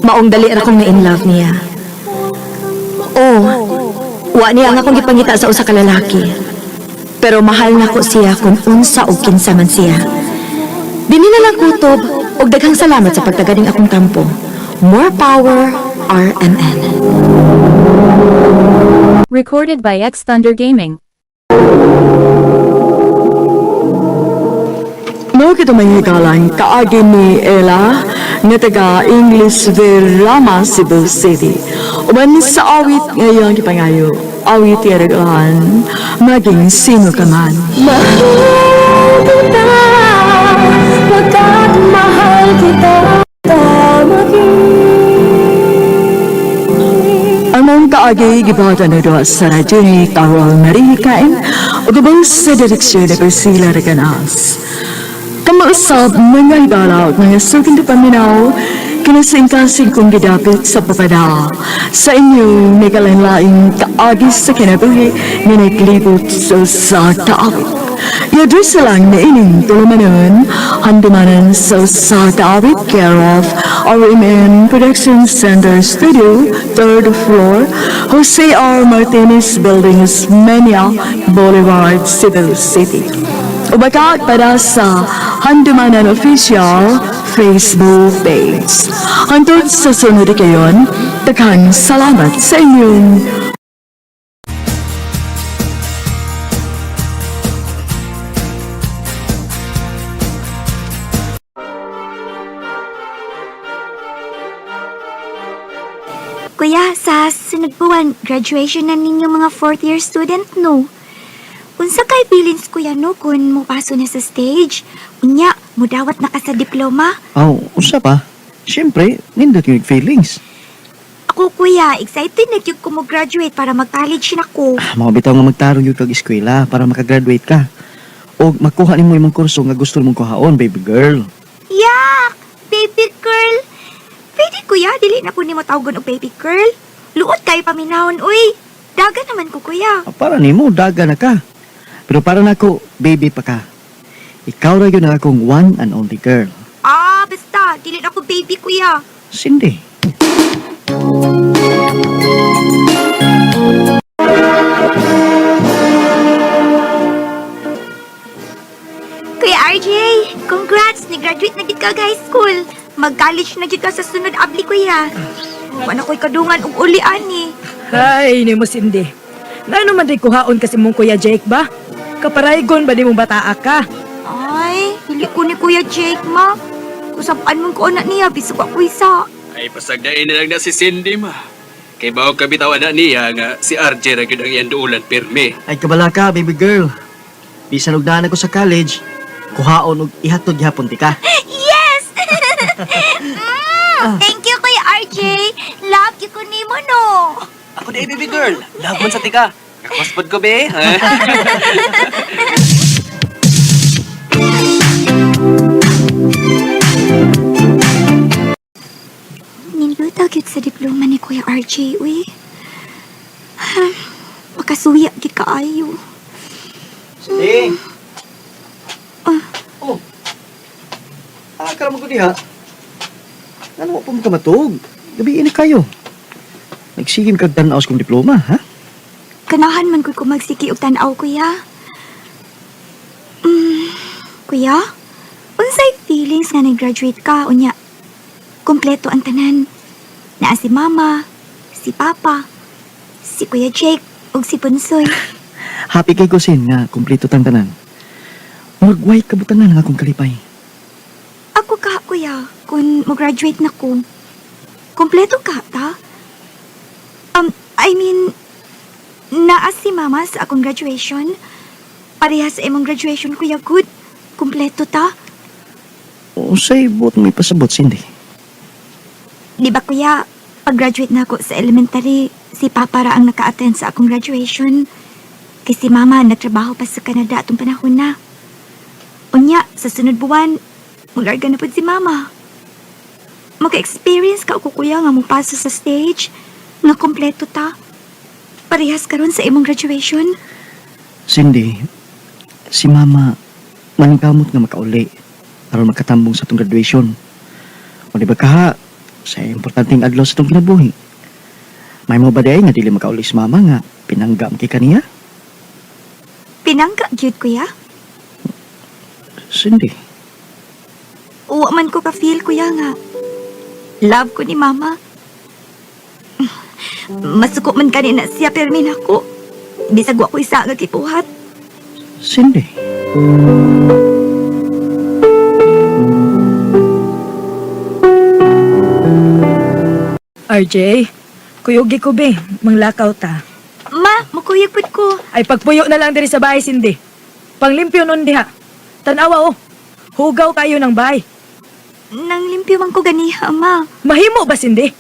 Maong dali ra kong na-in love niya. Oh, wa niya nga akong gipangita sa usa ka lalaki. Pero mahal na ko siya kung unsa o kinsa man siya. Dini na lang kutob og daghang salamat sa pagtaganing akong tampo. More power, RMN. Recorded by X Thunder Gaming. Mo kita mahigalang kaagi ni Ella nga taga Inglesville, Rama, Cebu City. Uban sa awit ngayon kipangayo, awit yaragahan, maging sino ka man. Mahal kita, pagkat mahal kita, maging Ang mong kaagi gibata na doon sa radyo ni Carol Marikain o gabang sa direksyon na Priscilla Reganas. Kamausap mga higala at mga suking na paminaw kinasingkasing kong gidapit sa papada sa inyong nagalanlaing kaagi sa kinabuhi na naglibot sa taawit. Yadus lang na ining tulumanon, handumanan sa taawit care of RMN Production Center Studio, 3rd floor, Jose R. Martinez Buildings, Mania, Boulevard, Cebu City. Ubakat para sa Handumanan Official Facebook page. Hantod sa sunod kayon, daghang salamat sa inyong Kuya, sa sunod buwan, graduation na ninyo mga 4th year student, no? Unsa kay feelings, kuya, no, kung mupaso na sa stage? Unya, mudawat na ka sa diploma? Aw, usa pa. Siyempre, nindot yung feelings. Ako, kuya, excited na gyud ko mo graduate para mag-college na ko. Mga bitaw nga magtarong yung kag-eskwela para makagraduate ka. O makuha ni mo yung kurso nga gusto mong kuhaon, baby girl. Yak! Baby girl! Pwede, kuya, dili na po ni mo tawgon o baby girl. Luot kayo paminahon, uy. Daga naman ko, kuya. Para ni mo, daga na ka. Pero para na ako, baby pa ka. Ikaw na yun ang akong one and only girl. Ah, basta, dili na ko baby, kuya. Cindy. Kuya RJ, congrats! Ni-graduate na gid ka high school. Mag-college na gid ka sa sunod abli, kuya. Wala ko'y kadungan ug ulian ni. Ay, ni mo Cindy. Ngano man di kuhaon kasi mong Kuya Jake ba? Kaparaygon ba di mong bataa ka? Ay, dili ko ni Kuya Jake, ma. Kusapaan mong ko na niya, bisag ako isa. Ay, pasagdain na lang na si Cindy, ma. Kay bawa kabitawan na niya nga si RJ ra gyud ang iyang duulan pirmi. Ay, kabala ka, baby girl. Bisan og daan ako sa college, kuhaon og ihatod gihapon ti ka. Yes! Thank you, Kuya RJ. Love you ko ni mo, no? Ako na baby girl. Laban sa tika. Kakuspod ko, be. Niluta gid sa diploma ni Kuya RJ, uy. Makasuya gid kaayo. Cindy! Oh. Karamang ko diha. Ano mo pa mo kamatog? Gabi ini kayo. Nagsigim kag tanaw kong diploma, ha? Kanahan man ko magsiki og tan-aw, kuya. Kuya, unsay feelings nga nag-graduate ka unya? Kompleto ang tanan. Naa si mama, si papa, si Kuya Jake, ug si Punsoy. Happy kay Kusin nga kumpleto tang tanan. Magway kabutanan nga akong kalipay. Ako ka, kuya, kung mag-graduate na ko. Kompleto ka, ta? I mean, naa si mama sa akong graduation. Pareha sa imong graduation, kuya, good. Kompleto ta? O say, buot may pasabot, Cindy. Di ba, kuya, pag-graduate na ako sa elementary, si papa ra ang naka-attend sa akong graduation. Kay si mama nagtrabaho pa sa Canada atong panahon na. Unya, sa sunod buwan, mularga na po si mama. Maka-experience ka ako, kuya, nga mupasa sa stage, nga kompleto ta. Parehas karon sa imong graduation. Cindy, si Mama, maningkamot nga makauli para makatambong sa itong graduation. O di ba ka, sa importanteng adlaw sa itong kinabuhi. May mo ba day nga dili makauli si Mama nga pinanggam kay kaniya? Pinangga, gyud, kuya. Cindy, Uwa man ko ka-feel, kuya, nga. Love ko ni mama. Masuko man kanina siya, permin ako. Bisag wa ko isa nga kipuhat. Cindy. RJ, kuyugi ko be, manglakaw ta. Ma, mukuyag pud ko. Ay pagpuyo na lang diri sa bahay, Cindy. Panglimpyo nun diha. Tanawa oh, hugaw kayo ng bahay. Nang limpyo man ko ganiha, ma. Mahimo ba, Cindy?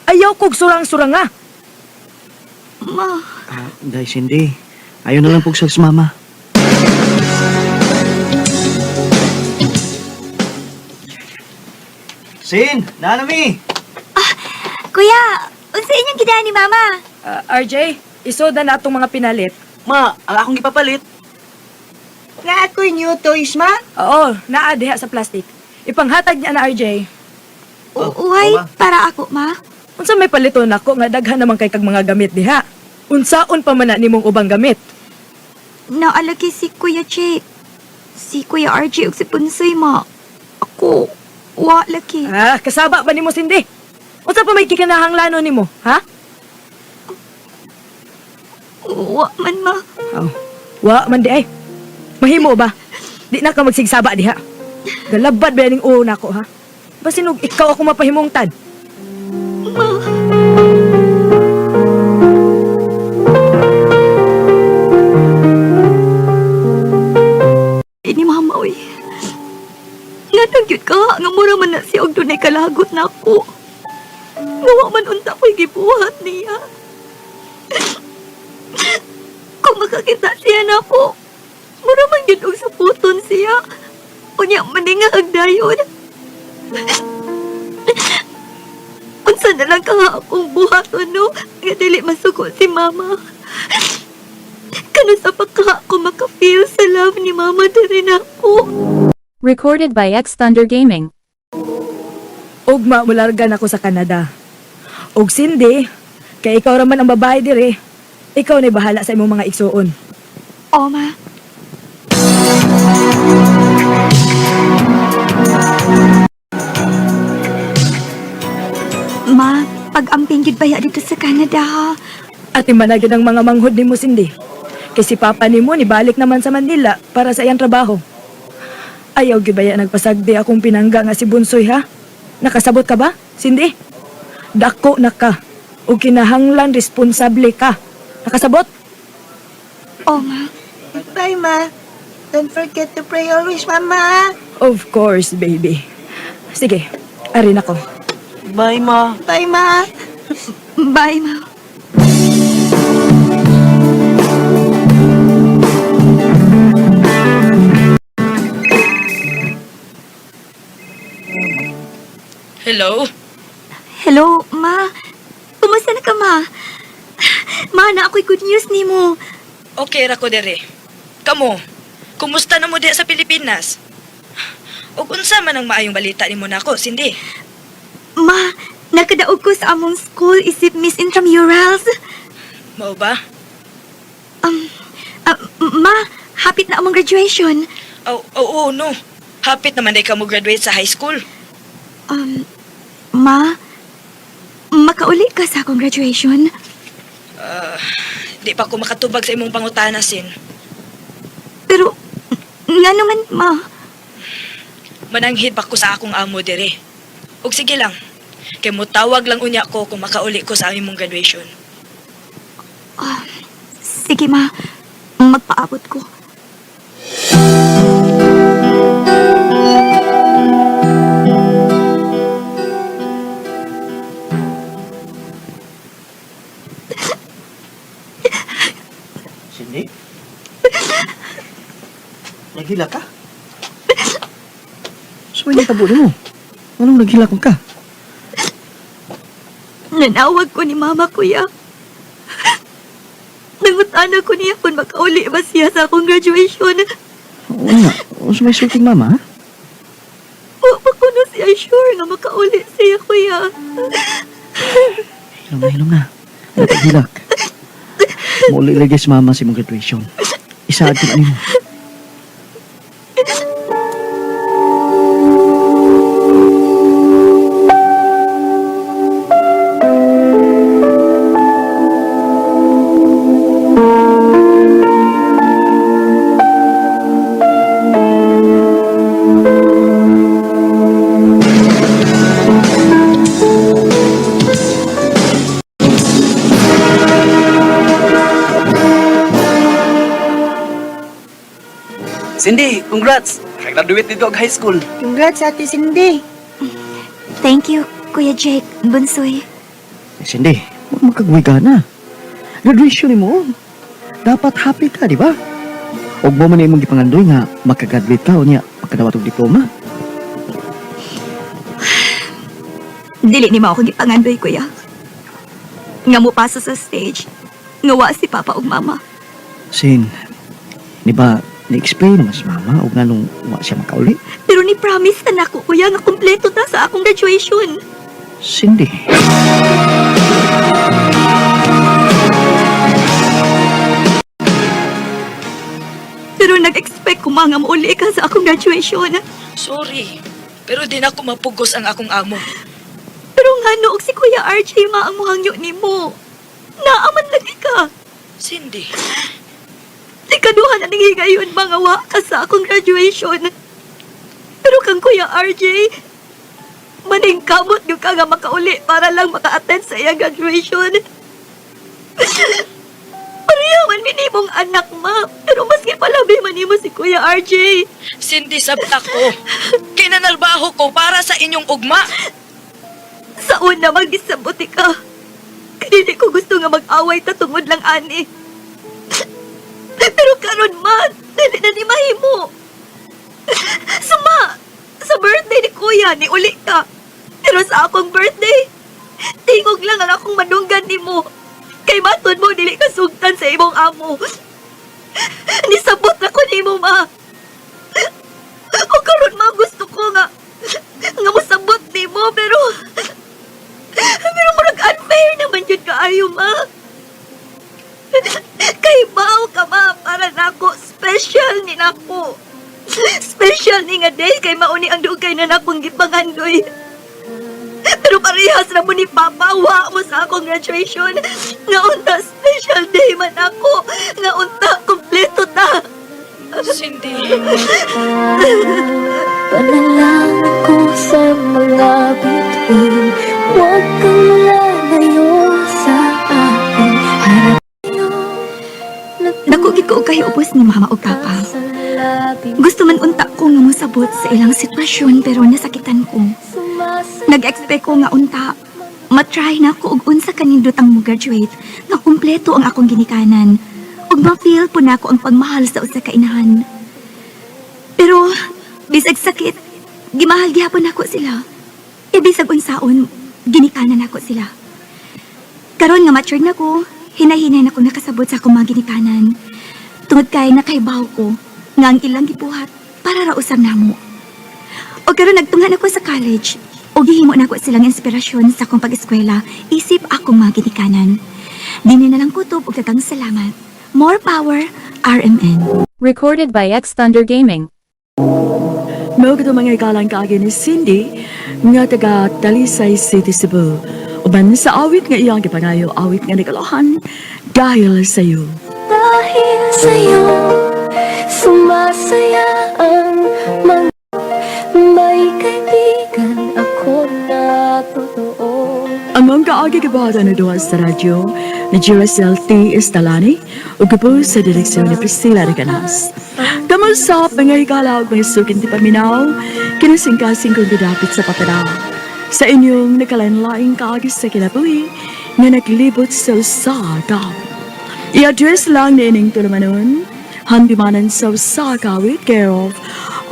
Ayaw kog surang-surang nga. Ma, Dahil Cindy, ayaw na lang pugsag sa mama. Sin, nanami! kuya, unsa inyong gidaan ni Mama? RJ, isoda na atong mga pinalit. Ma, ang akong ipapalit. Nga ako new toys, ma? Oo, naa diha sa plastic. Ipanghatag niya na RJ. Uy, para ako, ma. Unsa may paliton ako nga daghan naman kay kag mga gamit diha. Unsaon pa man na nimong ubang gamit? Naalagi si Kuya Jake. Si Kuya RJ ug si Punsoy, ma. Ako, wa laki. Kasaba ba nimo Cindy? Unsa pa may kikinahanglanon nimo, ha? Wa man, ma. Wa man di ay. Mahimo ba? Di na ka magsigsaba diha. Galabad ba ning uo nako ha? Basin og ikaw ako mapahimungtad. Ini mama, oy. Natagyot ka, nga mura man na siya og dunay kalagot na ako. Nawa man unta ko'y gibuhat niya. Kung makakita siya na ako, mura man yun og saputon siya. Unya maninga ag dayon. Unsa na lang ka akong buhaton, no? Nga dili masuko si mama. Kano sa pagka ako maka-feel sa love ni mama din ako. Recorded by X Thunder Gaming. Ugma mulargan ako sa Canada. Og Cindy, kay ikaw raman ang babae dire. Ikaw na bahala sa imong mga igsuon. O, ma. Ma, pag-amping gid baya dito sa Canada, ha? At imanagid ang mga manghod nimo Cindy. Kay si papa nimo nibalik naman sa Manila para sa iyang trabaho. Ayaw gid baya nagpasagdi akong pinangga nga si Bunsoy ha. Nakasabot ka ba, Cindy? Dako na ka. O kinahanglan responsable ka. Nakasabot? O, ma. Bye, ma. Don't forget to pray always, mama. Of course, baby. Sige, arin ako. Bye, ma. Bye, ma. Bye, ma. Hello? Hello, ma. Kumusta na ka, ma? Ma, na ako'y good news ni mo. Okay ra ko dere. Kamo, kumusta na mo diha sa Pilipinas? Ug unsa man ang maayong balita nimo nako, Cindy? Ma, nakadaog ko sa among school isip Miss Intramurals. Mao ba? Ma, hapit na among graduation. Oo, no. Hapit naman day ka mo graduate sa high school. Ma, makauli ka sa akong graduation? Di pa ako makatubag sa imong pangutana, Sin. Pero, nga naman, ma. Mananghid pa ko sa akong amo dire. Ug sige lang. Kay mutawag lang unya ko kung makauli ko sa imong graduation. Sige, ma. Magpaabot ko. Cindy? Naghila ka? Sumay na tabo mo. Anong naghila ka? Nanawag ko ni mama, kuya. Nangutana ko niya kung makauli ba siya sa akong graduation. Oo nga. Sumay sulting mama, ha? Wa pa ko na siya sure nga makauli siya, kuya. Hilong na. Napaghilak. Muli lagi si mama sa mong graduation. Isaad ko na mo. Cindy, congrats! Graduate dito ag high school. Congrats, Ate Cindy. Thank you, Kuya Jake, Bunsoy. Cindy, huwag magkagway ka na. Graduation mo. Dapat happy ka, di ba? Huwag mo man imong gipangandoy nga makagraduate ka o niya makadawat og diploma. Dili ni mo ako gipangandoy, kuya. Nga mo pasa sa stage, nga wa si Papa ug Mama. Sin, di ba, ni-explain mas mama o nga nung wa siya makauli? Pero ni promise na nako, kuya, nga kumpleto ta sa akong graduation. Cindy. Pero nag-expect ko mga mauli ka sa akong graduation. Sorry, pero di na ako mapugos ang akong amo. Pero nga noong si Kuya RJ maamuhangyo ni mo. Naaman lagi ka. Cindy, Ikaduha na nangigayon mga wa ka sa akong graduation. Pero kang Kuya RJ, maning kamot yung ka nga makauli para lang maka-attend sa iyang graduation. Pariyaman minimong anak, ma. Pero maski palabi manimo si Kuya RJ. Cindy, sabta ko. Kinanalbaho ko para sa inyong ugma. Sa una, mag-isabuti ka. Kanili ko gusto nga mag-away ta tungod lang ani. Pero karon man, dili na ni mahimo. Suma, sa birthday ni Kuya, ni uli ka. Pero sa akong birthday, tingog lang ang akong madunggan ni mo. Kay matod mo, dili ka sugtan sa imong amo. Nisabot na ko ni mo, ma. O karon ma, gusto ko nga masabot ni mo, pero murag unfair naman yun kaayo, ma. Kay bao ka, ma, para nako special ni nako. Special ni nga day kay mauni ang dugay na nakong gipangandoy. Pero parehas na mo ni Papa, wa mo sa akong graduation. Nga unta special day man ako. Nga unta kompleto ta. Cindy. Panalang ko sa mga bituin. Huwag kang lalayo sa akin. Harap Dako gid ko og kayo ubos ni Mama ug Papa. Gusto man unta ko nga mosabot sa ilang sitwasyon pero nasakitan ko. Nag-expect ko nga unta matry na ko og unsa kanindot ang mo graduate nga kumpleto ang akong ginikanan ug ma-feel po na ako ang pagmahal sa usa ka inahan. Pero bisag sakit, gimahal gyapon nako sila. E bisag unsaon, ginikanan nako sila. Karon nga matured na ko, hinahinay na ko nakasabot sa akong mga ginikanan. Tungod kay nakaibaw ko nga ang ilang gibuhat para ra usab namo. O karon nagtunghan ako sa college o gihimo na ko silang inspirasyon sa akong pag-eskwela isip akong mga ginikanan. Dini na lang kutob og daghang salamat. More power, RMN. Recorded by X Thunder Gaming. Mao kito mga ikalang kaagi ni Cindy nga taga Talisay City, Cebu. Uban sa awit nga iyang gipangayo, awit nga nagalohan dahil sa iyo. dahil sa'yo, sumasaya ang mga may kaibigan ako na totoo. Ang mga kaagi kabahata na duwa sa radyo ni Jiracel T. Estalani o kapo sa direksyon ni Priscilla Reganas. Kamusap mga higala o mga sukin ti paminaw, kinasingkasing kong didapit sa paparaw. Sa inyong nakalanlaing kaagi sa kinabuhi na naglibot sa usada. I-address lang ni ining tulumanon, handimanan sa usakawit care of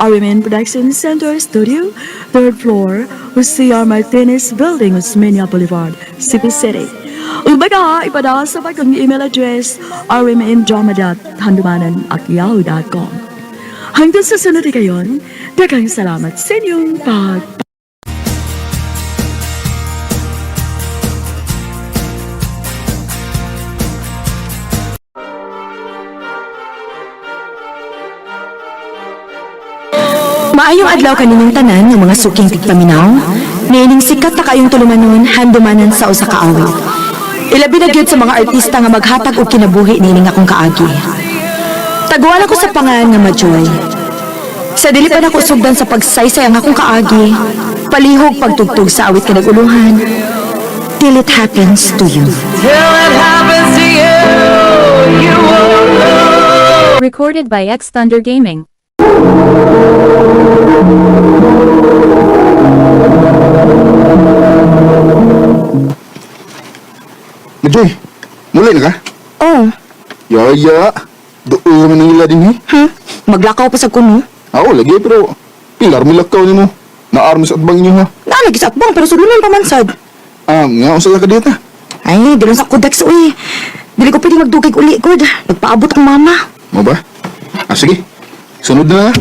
RMN Production Center Studio, 3rd floor, Jose Martinez Building, Osmeña Boulevard, Cebu City. Ubaga, ipadala sa bagong email address rmndrama.handumanan@yahoo.com. Hanggang sa sunod kayon, daghang salamat sa inyong Maayong adlaw kaninyong tanan ng mga suking tigpaminaw. Niining sikat na kayong tulumanon, handumanan sa usa ka awit. Ilabi na gyud sa mga artista nga maghatag og kinabuhi niining akong kaagi. Taguan ako sa pangalan nga Majoy. Sa dili pa nako sugdan sa pagsaysay ang akong kaagi, palihog pagtugtog sa awit ka naguluhan. Till it happens to you. Recorded by X Thunder Gaming. Majoy, muli na ka? Oh, Yaya, doon man nila din eh. maglakaw pa sa kuno. Ako lagi pero pilar milakaw ni mo. Naarmo sa atbang niyo ha. Nalagi sa atbang pero sulunan pa man sad. Nga usa ka dito. Ay, di lang sa kudex uy. Dili ko pwede magdugay uli kod. Nagpaabot ang mama. Mo ba? Sige. Sunod na.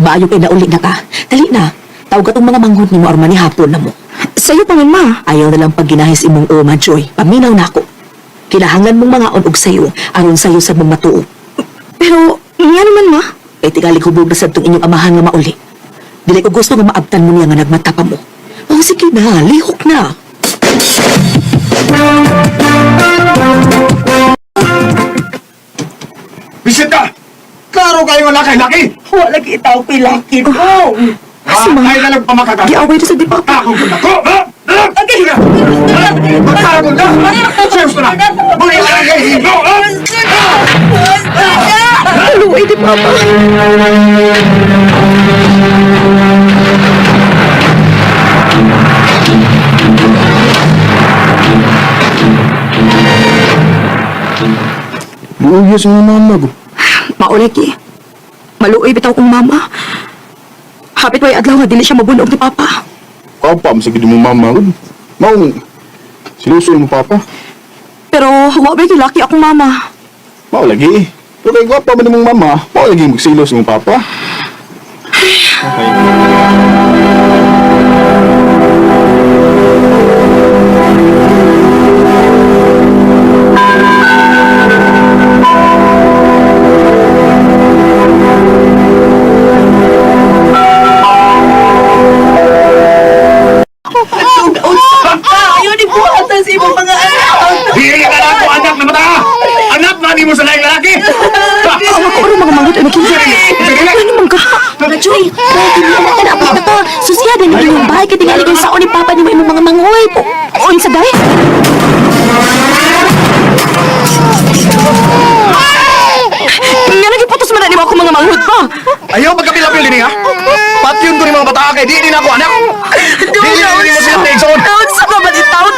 Baayo kay nauli na ka. Dali na. Tawag ka tong mga manghod ni mo arma ni hapon na mo. Sa'yo pa man, ma. Ayaw na lang pag ginahis imong uma, Joy. Paminaw na ako. Kinahanglan mong mga og sayo, aron sayo sa mong matuo. Pero, nga naman, ma. Kay tigali hubog na sa itong inyong amahan nga mauli. Dili ko gusto nga maabtan mo niya nga nagmata pa mo. Oh, sige na. Lihok na. Bisita! Klaro kayo nga laki-laki! Wala lagi itaw pilaki mo. Ay na lang pamakagano! Giaway na sa di pa. Ako ko na ko! Sige! Magkakaroon na! Siyos na! Muli na lang kayo! Luway di pa ba? Luya sa mga mama ko. Maulagi. Maluoy bitaw kong mama. Hapit way adlaw nga dili siya mabunog ni Papa. Papa, masagid mo mama ko. Maong, sinusul mo papa. Pero wa ba laki akong mama. Mao lagi. Pero kay gwapa man mong mama, mao lagi magsilos mong papa. Ayaw ni buhatan sa imong mga anak. Hindi ka na ako anak na mata! Anak na ni mo sa laing lalaki! Ako ko rin mga mangot ay nakinsa. Ano man ka? Joy, dahil hindi na ka na to. Susyada na yung bahay ka tingali kang saon ni Papa ni mo imong mga mangoy. O, sa day? Nga nagiputos man na ako mga manghod pa. Ayaw magkapilapil din ha? Pati yun ko ni mga bata kay di din ako anak! Di mo sila tigsoon! Taon sa pabalitawon.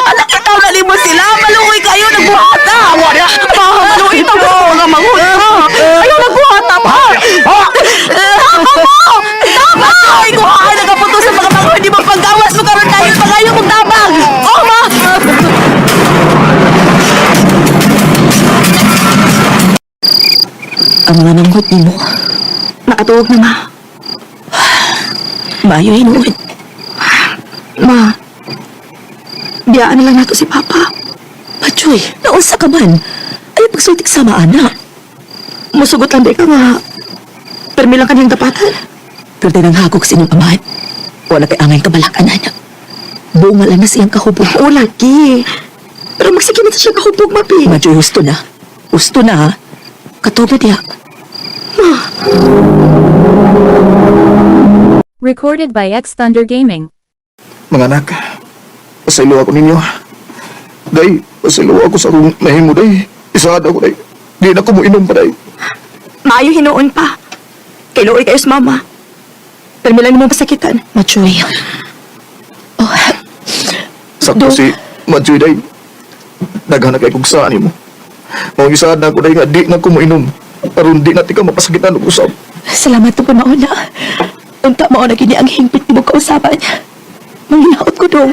Anak itaw na mo sila. Maluoy kayo. Nagbuhata. Awa niya! Maluoy itaw na mga manghod pa. Ayaw nagbuhata pa. Tama! Ay, kuhaan. Nagaputos sa mga manghod. Di mo paggawas mo karon kahit pangayo kong tabang. Oh, ma! Ang mga nanggot ni mo. Nakatuog na, ma. Maayo hinuod. Ma, biyaan na lang nato si Papa. Machoy, naunsa ka man. Ay pagsultik sama anak. Musugot lang di ka nga. Permi lang kanyang dapatan. Pero tayo nang hagok sa inyong amahan. Wala kay angay kabalakan anak. Bunga lang na siyang kahubog. Oo, lagi. Pero magsige na siya kahupog, mapi. Machoy, husto na. Husto na ha. Katog na diya. Recorded by X Thunder Gaming. Mga anak, pasaylo ako ninyo. Day, pasaylo ako sa akong nahimo, day. Isaad ako, day. Di na ko mo inom pa, day. Maayo hinuon pa. Kay Looy kayo sa mama. Permi lang mo pasakitan. Machoy. Oh, Sakto si Madjoy, day. Naghanap kay kong saan mo. Mga isaad na ako, day, nga di na ko mo inom. Aron di natin ka mapasakitan ng usap. Salamat po mauna. Unta mauna gini ang hingpit mo kausapan. Manginaot ko dong.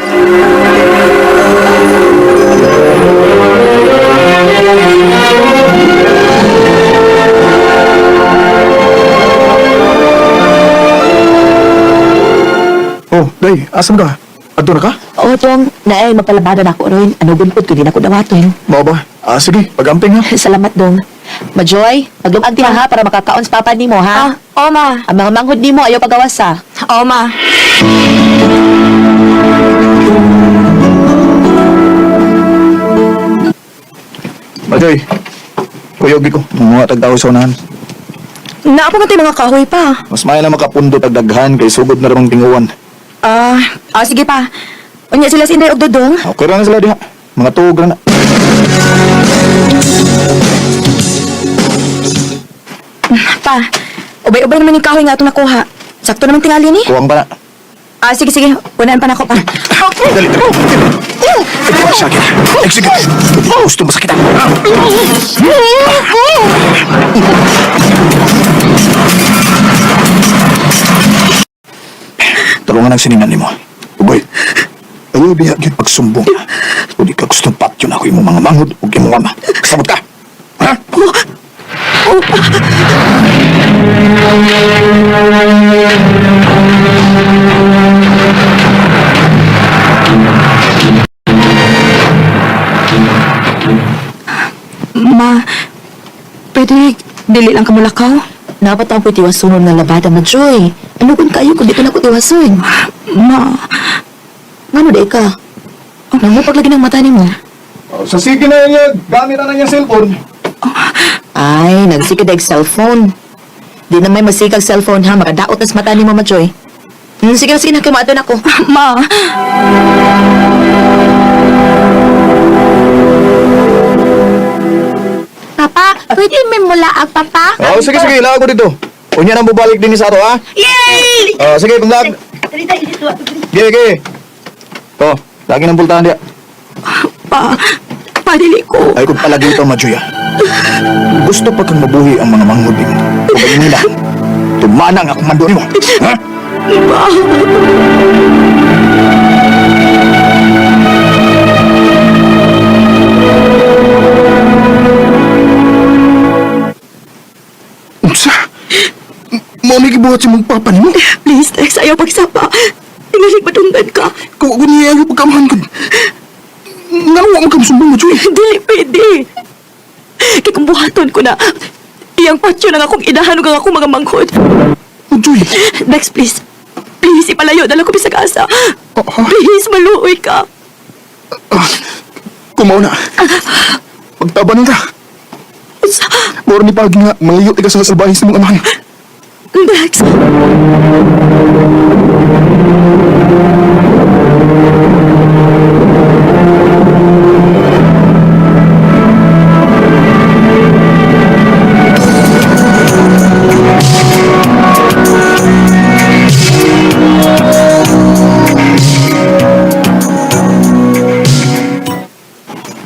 Oh, day, asan ka? Adto na ka? Oo, Tong. Naay, magpalabadan ako ron. Ano gunpod ko din ako dawaton. Mao ba? Sige, pag-amping ha. Salamat, Dong. Majoy, maglumag din ha para makakaon sa papa nimo ha. Oo, ma. Ang mga manghod nimo ayaw pagawas ha. Oo, ma. Madjoy, kuyogi ko. Mga tagtaw sa unahan. Naapa nga tayo mga kahoy pa. Mas maya na makapundo tagdaghan kay sugod na ramang tinguan. Sige pa. Unya sila sinday og dodong. Okay lang na sila diha. Mga tuog lang na. Pa, ubay-ubay naman yung kahoy nga itong nakuha. Sakto naman tingali ni. Kuwang pa na. Sige, sige. Unahan pa na ako pa. Dali, dali. Ito pa siya, kita. Execute. Gusto mo sakitan. Tulungan ang siningan ni mo. Uboy, ayaw diya yun pagsumbong. O di ka gustong patyo na ako yung mga manghod o yung mga ama. Kasabot ka. Ha? Ma, pwede dili lang kamulakaw? Dapat ang pwitiwasunod na labada, Majoy. Ano kung kayo kung di ka na ko tiwason? Ma, Ano day ka? Nang mo paglagi ng mata ni mo? Sa sige na niya, gamit na niya cellphone. Ay, nagsikid ang cellphone. Di na may masikag cellphone ha, makadaot nas mata ni mo, Majoy. Sige na, sige na, kumaton ako. Ma. Papa, pwede may mula ang papa? Sige, sige, ilaw ko dito. Unya na bubalik din sa ato, ha? Yay! Sige, panglag. Sige. Lagi ng pultahan dia. Padili ko. Ay, kung palagi ito, Majuya. Gusto pa kang mabuhi ang mga manghod mo. Kung ganyan nila, tumanang ako mando mo. Ha? Unsa? Mo ni gibuhat si mong papa nimo? Please, Tex, ayaw pagsapa. Tinalik madunggan ka. Kung ako niya ayaw pagkamahan ko. Nawa mo kang sumbong, Majuya. Dili pwede. Kaya kung buhaton ko na, iyang patyo na akong inahan ng akong mga manghod. Majuya. Dex, please. Please, ipalayo na lang ko bisag asa. Please, maluoy ka. Kumaw na. Pagtaban na. Moro ni pagi nga, malayo ka sa salbahin sa mga amahan. Dex.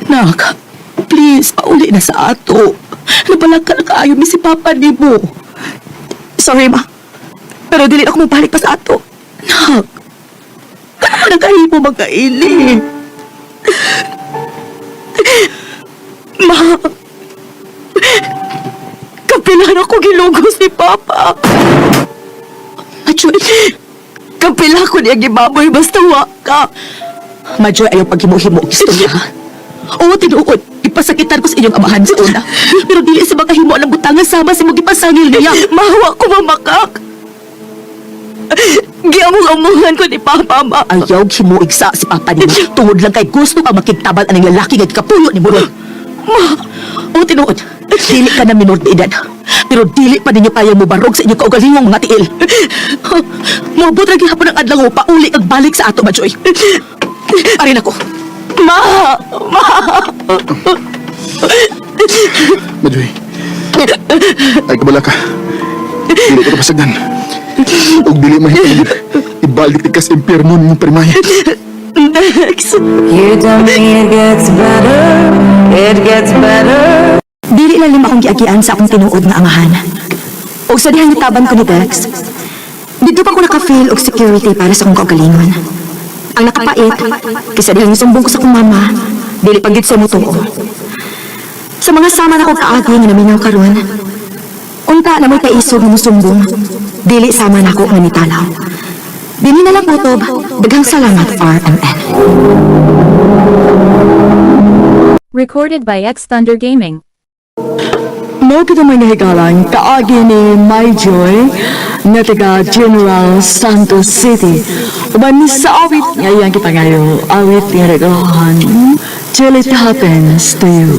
Nak, please, pauli na sa ato. Nabalag ka na kaayo mi si Papa ni mo. Sorry, ma. Pero dili ako mabalik pa sa ato. Nak, kano ka nagkahimo magkaili? Ma. Kapilan ako gilugos ni Papa. Majoy, Kapila ko niya gibaboy basta wa ka. Majoy, ayaw paghimo-himo ang istorya. Oo, tinuod. Ipasakitan ko sa inyong amahan sa una. Pero dili sa mga himo ng butangan sama sa mga ipasangil niya. Mahawa ko mamakak. Giamong-amungan ko ni Papa, ma. Ayaw himo igsa si Papa ni mo. Tungod lang kay gusto pa makintabal ang lalaki nga kapuyo ni Murol. Oo, tinuod. Dili ka na minor de edad. Pero dili pa ninyo kaya mo barog sa inyong kaugalingong mga tiil. Mabot lagi hapon ang adlaw pauli ag balik sa ato, Majoy. Arin ako. Ma! Majoy. Ay, kabala ka. Dili ko ito pasagdan. Huwag dili mahitang ibalik ka sa impyerno ng primaya. Dex! You tell me it gets better. Dili lalim akong giagian sa akong tinuod nga amahan. Og sa dihang gitaban ko ni Dex, dito pa ko naka-feel og security para sa akong kaugalingon. Ang nakapait, kaysa dihang isumbong ko sa akong mama, dili pagit sa mutuo. Sa mga sama na ko kaagi nga naminaw karon, unta na may kaisog nga musumbong, dili sama na ko nga nitalaw. Dini na lang kutob, daghang salamat RMN. Recorded by X Thunder Gaming. Mo kita may nahigalang kaagi ni Mayjoy na taga General Santos City. Uban sa awit ngayon kita ngayon, awit nga regalahan till it happens to you.